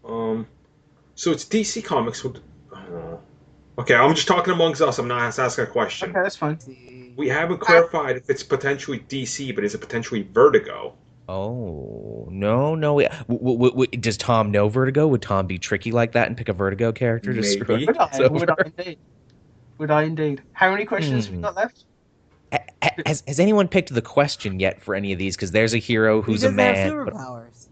So it's DC Comics. Okay, I'm just talking amongst us. I'm not asking a question. Okay, that's fine. We haven't clarified if it's potentially DC, but is it potentially Vertigo? Oh, no. Does Tom know Vertigo? Would Tom be tricky like that and pick a Vertigo character to screw Maybe. us over? Would I indeed? Would I indeed? How many questions have we got left? Has anyone picked the question yet for any of these? Because there's a hero who's a He doesn't have man. superpowers.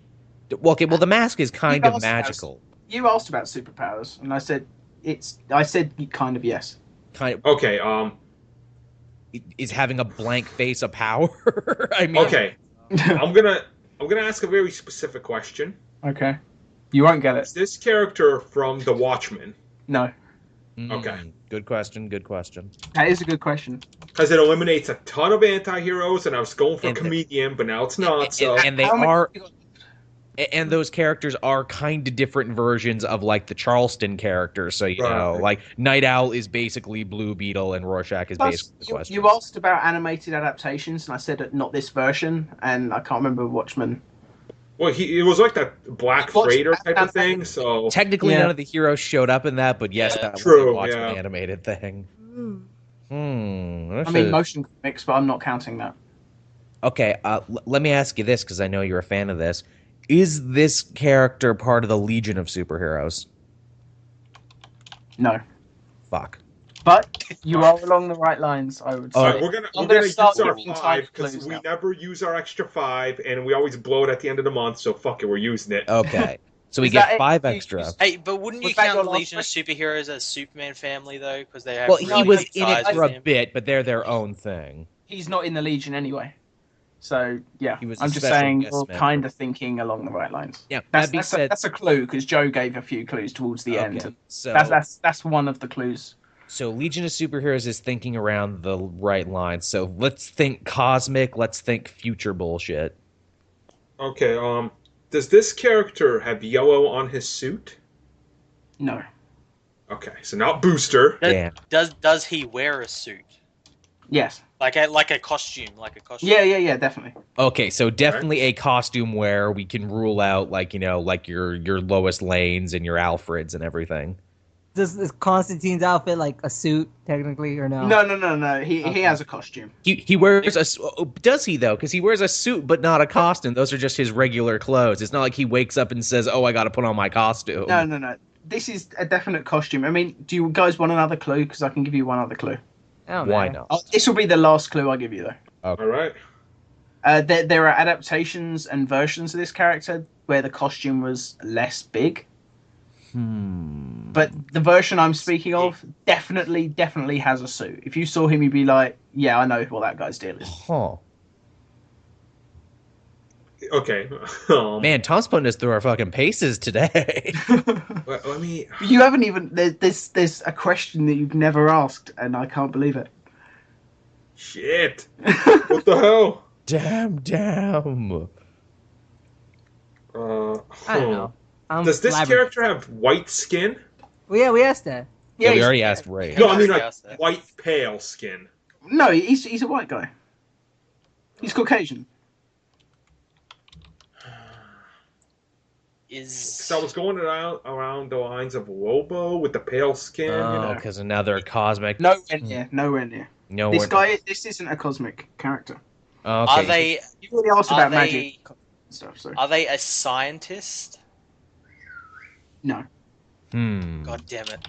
Well, okay, well, the mask is kind of asked magical. You asked about superpowers, and I said kind of yes. Kind of. Okay. Is having a blank face a power? I mean, Okay. I'm gonna ask a very specific question. Okay. You won't get it. Is this character from The Watchmen? No. Okay. Good question. Good question. That is a good question. Because it eliminates a ton of anti-heroes, and I was going for And comedian, but now it's not. So and they How many- are. And those characters are kind of different versions of like the Charleston characters. So, you know, like Night Owl is basically Blue Beetle and Rorschach is basically the question. You asked about animated adaptations, and I said not this version, and I can't remember Watchmen. well, it was like that Black Watch- Freighter type of thing. So Technically, Yeah. none of the heroes showed up in that, but yes, Yeah. that True, was a Watchmen yeah. animated thing. I mean, motion comics, but I'm not counting that. Okay, let me ask you this, because I know you're a fan of this. Is this character part of the Legion of Superheroes? No. Fuck. But you are along the right lines, I would say. All right, we're gonna I'm gonna use start our giving 5 time because clues we now. never use our extra 5, and we always blow it at the end of the month. So fuck it, we're using it. Okay. So we Is that get it? 5 You- extra. Hey, but wouldn't you Was that count your the last Legion of Superheroes as Superman family though? Because they have. Well, really he was big in it ties for with a him. bit, but they're their own thing. He's not in the Legion anyway. So, yeah. He was a I'm just special saying guest you're member. kind of thinking along the right lines. Yeah, That's, that being that's, said, that's a clue, because Joe gave a few clues towards the end. okay, And so that's one of the clues. so Legion of Superheroes is thinking around the right lines. So let's think cosmic. Let's think future bullshit. Okay. Does this character have yellow on his suit? No. Okay, so not Booster. Damn. Does he wear a suit? Yes. Like a costume, Yeah, definitely. Okay, so definitely a costume where we can rule out like, you know, like your Lois Lanes and your Alfreds and everything. Is Constantine's outfit like a suit technically or no? No. He has a costume. He wears does he though? Because he wears a suit but not a costume. Those are just his regular clothes. It's not like he wakes up and says, "Oh, I got to put on my costume." No. This is a definite costume. I mean, do you guys want another clue? Because I can give you one other clue. Oh, Why man. not? This will be the last clue I give you, though. All right. There are adaptations and versions of this character where the costume was less big. But the version I'm speaking of definitely has a suit. If you saw him, you'd be like, yeah, I know what that guy's deal is. Huh. Okay. Man, Tom's putting us through our fucking paces today. Let me. You haven't even... There's a question that you've never asked, and I can't believe it. Shit. What the hell? damn. I don't know. Does this character have white skin? Well, yeah, we asked that. Yeah, we already asked Ray. No, I mean like Yes, that. white pale skin. No, he's a white guy. He's Caucasian. Is So I was going around the lines of Lobo with the pale skin. Oh, because another cosmic. Nowhere near. No, This isn't a cosmic character. Okay. are they You already asked Are about they- magic stuff, so are they a scientist? no. God damn it!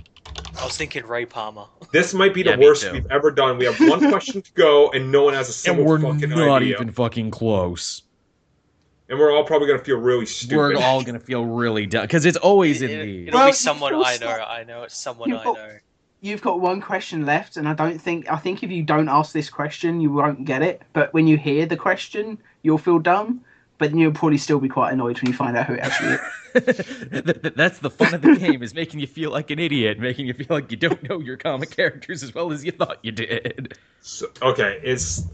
I was thinking Ray Palmer. This might be Yeah, the me worst too. we've ever done. We have one question to go, and no one has a And single we're fucking not idea. even fucking close. And we're all probably gonna feel really stupid. We're all gonna feel really dumb because it's always in these. It'll Well, be you someone feel I so- know. I know it's someone You I feel- know. You've got one question left, and I think if you don't ask this question, you won't get it. But when you hear the question, you'll feel dumb. But then you'll probably still be quite annoyed when you find out who it actually is. That's the fun of the game, is making you feel like an idiot, making you feel like you don't know your comic characters as well as you thought you did. So, okay, it's.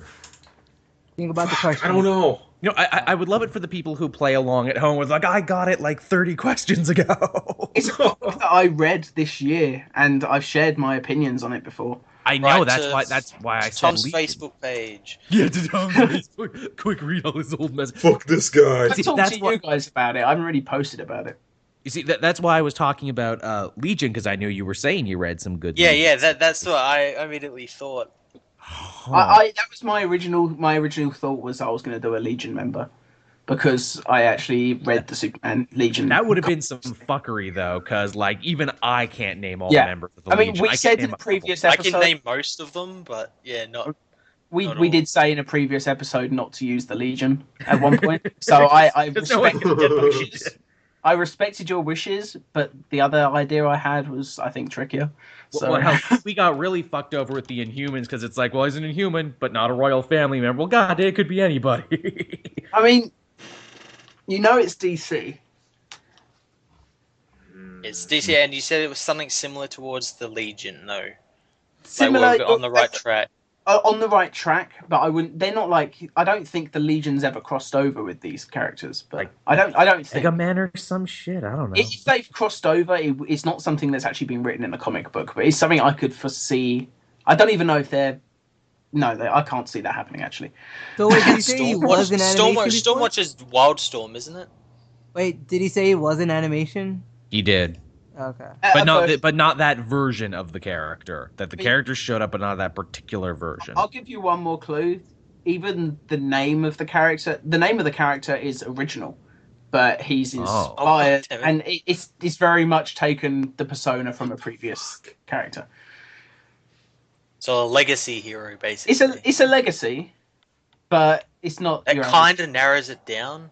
Think about the question. I don't know. You know, I would love it for the people who play along at home with like, I got it like 30 questions ago. It's a book that I read this year, and I've shared my opinions on it before. I know, Right, that's why I said Tom's Legion. Facebook page. Yeah, to Tom's Facebook. Quick, read all his old messages. Fuck this guy. I See, talked that's to what- you guys about it. I haven't really posted about it. You see, that's why I was talking about Legion, because I knew you were saying you read some good. Yeah, Legion. yeah. That's what I immediately thought. Huh. That was my original thought was I was going to do a Legion member, because I actually read the Superman Legion. That would have been some fuckery, though, because like even I can't name all the members of the Legion. I mean, we said in the previous episode. I can name most of them, but yeah, not. We did say in a previous episode not to use the Legion at one point, so I respected your wishes. I respected your wishes, but the other idea I had was, I think, trickier. So well, we got really fucked over with the Inhumans because it's like, well, he's an Inhuman, but not a royal family member. Well, God, it could be anybody. I mean, it's DC. It's DC, and you said it was something similar towards the Legion, no? Similar, like on the right track. On the right track, but I wouldn't. They're not like. I don't think the Legion's ever crossed over with these characters. But like, I don't think Mega Man or some shit. I don't know. If they've crossed over, it's not something that's actually been written in the comic book, but it's something I could foresee. I don't even know if they're. No, I can't see that happening actually. So wait, did he say he was an animation? Stormwatch is Wildstorm, isn't it? Wait, did he say he was an animation? He did. Okay. But not that version of the character. That the character showed up, but not that particular version. I'll give you one more clue. Even the name of the character is original, but he's inspired, and it's very much taken the persona from a previous character. So a legacy hero, basically. It's a legacy, but it's not. That kind of narrows it down.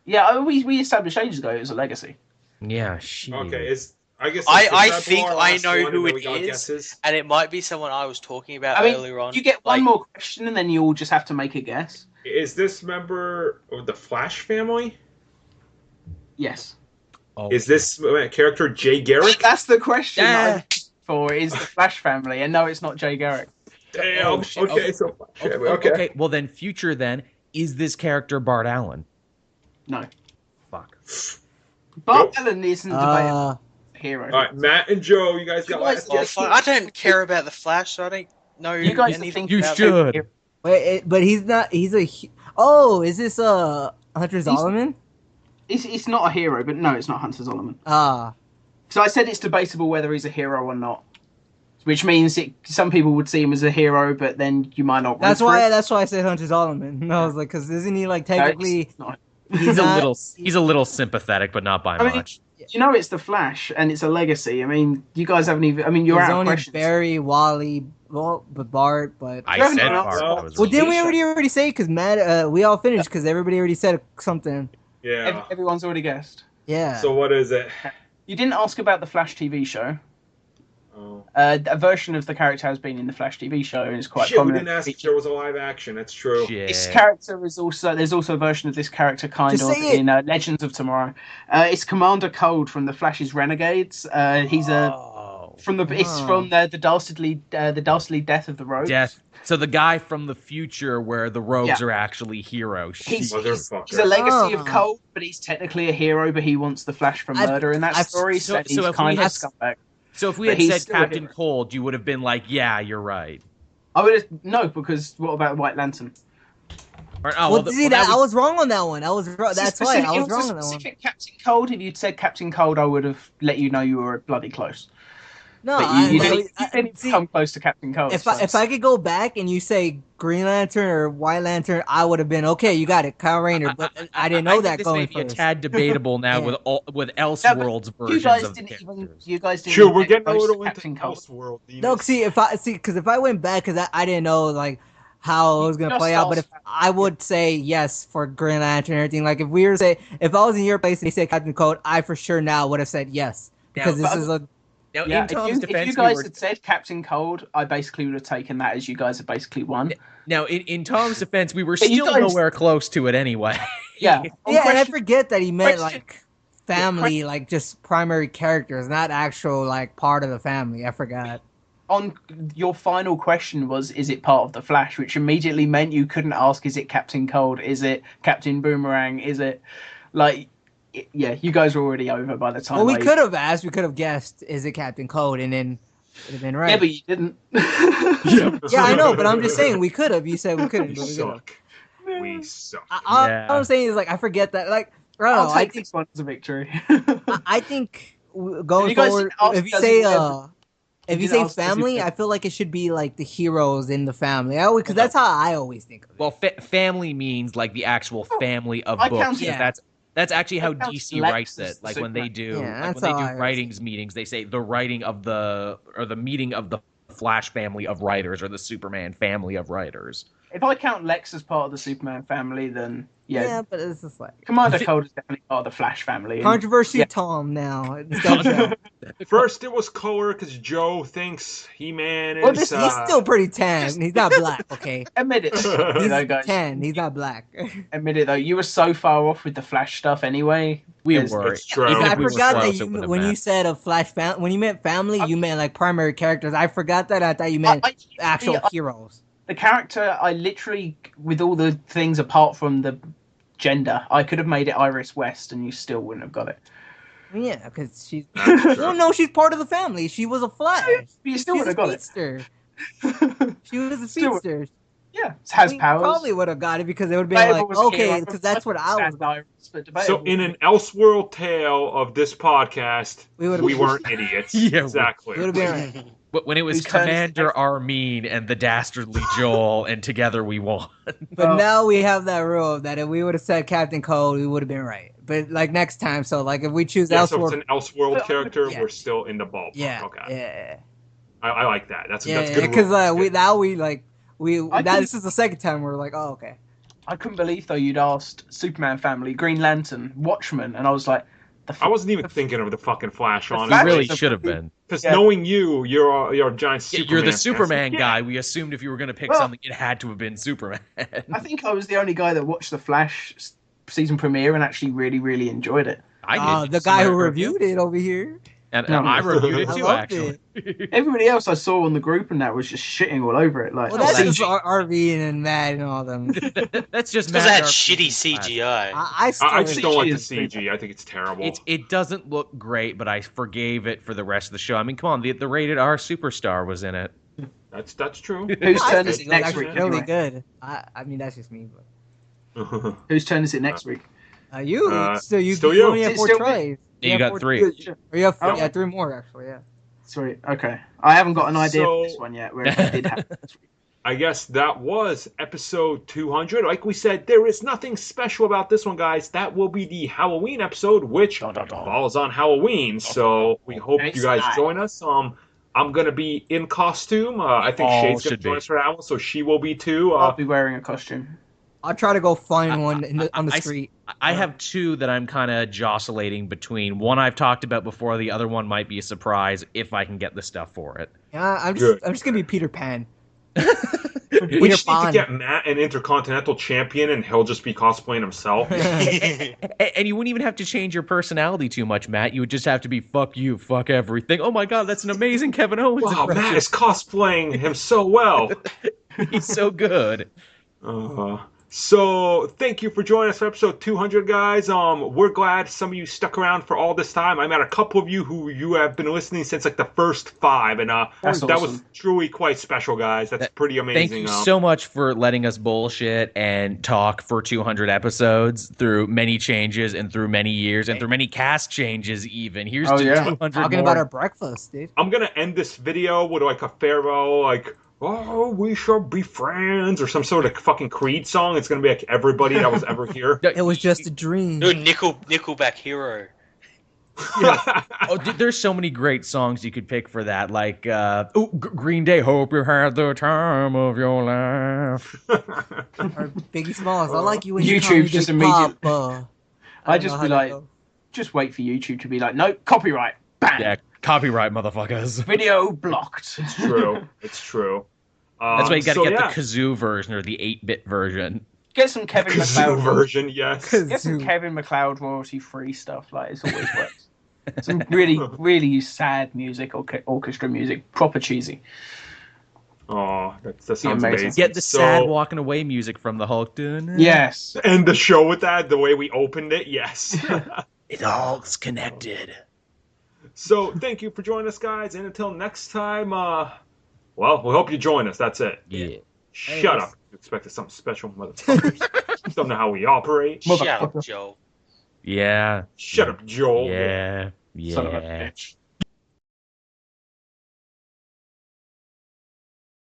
Yeah, we established ages ago it was a legacy. Yeah. Shit. Okay. I think I know who it is, and it might be someone I was talking about earlier on. You get one more question, and then you all just have to make a guess. Is this member of the Flash family? Yes. Oh. Is this character Jay Garrick? That's the question. Yeah. For is the Flash family, and no, it's not Jay Garrick. Damn. Okay, so Flash family. Okay. Well, then, future then is this character Bart Allen? No. Fuck. Bart Allen isn't debatable. Hero. All right, Matt and Joe, you guys got last guess. I don't care about the Flash, so I don't know. You guys think you should. Wait, but he's not. He's a. Oh, is this Hunter Zolomon? It's not a hero, but no, it's not Hunter Zolomon. Ah. So I said it's debatable whether he's a hero or not, which means some people would see him as a hero, but then you might not. That's why I said Hunter Zolomon. And I was like, because isn't he like technically? No, he's a little sympathetic, but not by much. It's the Flash, and it's a legacy. I mean, you guys haven't even. I mean, you're out of questions. Barry, Wally, but Bart, but I said Bart. Well, didn't we already say? Because Matt, we all finished because everybody already said something. Yeah. Everyone's already guessed. Yeah. So what is it? You didn't ask about the Flash TV show. Oh. A version of the character has been in the Flash TV show, and it's quite prominent. We didn't ask if there was a live action. That's true. This character is also. There's also a version of this character in Legends of Tomorrow. It's Commander Cold from the Flash's Renegades. He's from the dastardly death of the Rogues. Death. So the guy from the future where the Rogues are actually heroes. He's a legacy of Cold, but he's technically a hero. But he wants the Flash for murder in that story. So he's kind of a scumbag. So if we had said Captain Cold, you would have been like, "Yeah, you're right." I would have because what about White Lantern? I was wrong on that one. That's why I was wrong on that one. Specific Captain Cold. If you'd said Captain Cold, I would have let you know you were bloody close. No, but you didn't come close to Captain Cold. If I could go back and you say Green Lantern or White Lantern, I would have been okay. You got it, Kyle Rayner. But I didn't know that going first. This may be a tad debatable now with Elseworlds versions of the characters. You guys didn't. Sure, we're getting a little into Elseworld. No, because if I went back, because I didn't know like how it was gonna play out, but if I would say yes for Green Lantern and everything, like if I was in your place and they said Captain Cold, I for sure now would have said yes because this is a. Now, if you guys had said Captain Cold, I basically would have taken that as you guys have basically won. Now, in Tom's defense, we were still nowhere close to it anyway. Yeah. And I forget that he meant like family, like just primary characters, not actual like part of the family. I forgot. On your final question was, is it part of the Flash? Which immediately meant you couldn't ask, is it Captain Cold? Is it Captain Boomerang? Is it like... Yeah, you guys were already over by the time. Well, we could have asked. We could have guessed, is it Captain Cold? And then it would have been right. Yeah, but you didn't. Yeah, I know, but I'm just saying we could have. You said we couldn't. We suck. We suck. All I'm saying is, like, I forget that. Like, I don't know. I'll take this one as a victory. I think going forward, if you say If you say family, I feel like it should be like the heroes in the family. Because that's how I always think of it. Well, family means like the actual family of books. That's actually how DC writes it. Like when they do writings meetings, they say the writing of the meeting of the Flash family of writers or the Superman family of writers. If I count Lex as part of the Superman family, then yeah, but it's just like Commander Cold is definitely part of the Flash family. Controversy, Tom. Now first it was Kohler because Joe thinks He-Man is. Well, he's still pretty tan. He's not black. Okay, admit it. He's tan. He's not black. Admit it though. You were so far off with the Flash stuff anyway. We were. It's true. I forgot that when you said a Flash when you meant family, you meant like primary characters. I forgot that. I thought you meant actual heroes. The character, I literally, with all the things apart from the gender, I could have made it Iris West and you still wouldn't have got it. Yeah, because she's... Well, no, she's part of the family. She was a Flash. You still would have got it. She was a speedster. Yeah, has powers. Probably would have got it because it would have been like, okay, because that's what I was... So in an Elseworld tale of this podcast, we weren't idiots. Yeah, exactly. We would have been right. But when it was Commander Armin and the Dastardly Joel, and together we won. But now we have that rule that if we would have said Captain Cold, we would have been right. But like next time, so like if we choose Elseworld, so it's an Elseworld character, we're still in the ballpark. Yeah, okay. Yeah. I like that. That's good. Because this is the second time we're like, oh, okay. I couldn't believe though you'd asked Superman family, Green Lantern, Watchmen, and I was like, I wasn't even thinking of the fucking Flash on. You really should have been. Because knowing you're a giant Superman. You're the Superman guy. We assumed if you were going to pick something, it had to have been Superman. I think I was the only guy that watched the Flash season premiere and actually really, really enjoyed it. I did. The guy who reviewed it over here. And I reviewed it too, actually. Everybody else I saw in the group and that was just shitting all over it. Like, well, that's just RV and Matt and all them. That's just because that shitty CGI. I just don't like the CG. I think it's terrible. It doesn't look great, but I forgave it for the rest of the show. I mean, come on, the rated R superstar was in it. That's true. Whose turn is it next week? Really good. I mean, that's just me. But... Whose turn is it next week? You. Still you. You only have 4 tries. Yeah, you got 3. Or you have 3 more, actually, yeah. Sweet. Okay. I haven't got an idea for this one yet, whereas I did have this week. I guess that was episode 200. Like we said, there is nothing special about this one, guys. That will be the Halloween episode, which falls on Halloween. So we hope you guys join us. I'm going to be in costume. I think Shade's going to join us for that one, so she will be too. I'll be wearing a costume. I'll try to go find one on the street. I have 2 that I'm kind of jostling between. One I've talked about before. The other one might be a surprise if I can get the stuff for it. Yeah, I'm just gonna be Peter Pan. We just need to get Matt an Intercontinental Champion, and he'll just be cosplaying himself. And you wouldn't even have to change your personality too much, Matt. You would just have to be fuck you, fuck everything. Oh my god, that's an amazing Kevin Owens impression. Matt is cosplaying him so well. He's so good. So thank you for joining us for episode 200, guys. We're glad some of you stuck around for all this time. I met a couple of you who you have been listening since like the first 5, and that was truly quite special, guys. That's pretty amazing. Thank you so much for letting us bullshit and talk for 200 episodes through many changes and through many years and through many cast changes. Even here's 200 talking about our breakfast, dude. I'm gonna end this video with like a farewell, like, oh, we shall be friends, or some sort of fucking Creed song. It's gonna be like everybody that was ever here. It was just a dream. Dude, Nickelback Hero. Yeah. There's so many great songs you could pick for that, like Green Day. Hope you had the time of your life. Or Biggie Smalls. I like you when YouTube's just immediate. I just be like, just wait for YouTube to be like, no, copyright. Bang. Yeah. Copyright, motherfuckers. Video blocked. It's true. It's true. That's why you gotta get the kazoo version or the 8-bit version. Get some Kevin MacLeod version, yes. Get some Kevin MacLeod royalty-free stuff. Like, it always works. Some really, really sad music, orchestra music, proper cheesy. Oh, that sounds amazing. Get the sad walking away music from the Hulk. Yes. End the show with that, the way we opened it, yes. It all's connected. So, thank you for joining us, guys, and until next time, well, we hope you join us, that's it. Yeah. Shut up. You expected something special, motherfuckers. Don't know how we operate. Shut up, Joe. Yeah. Shut up, Joel. Yeah. Son of a bitch.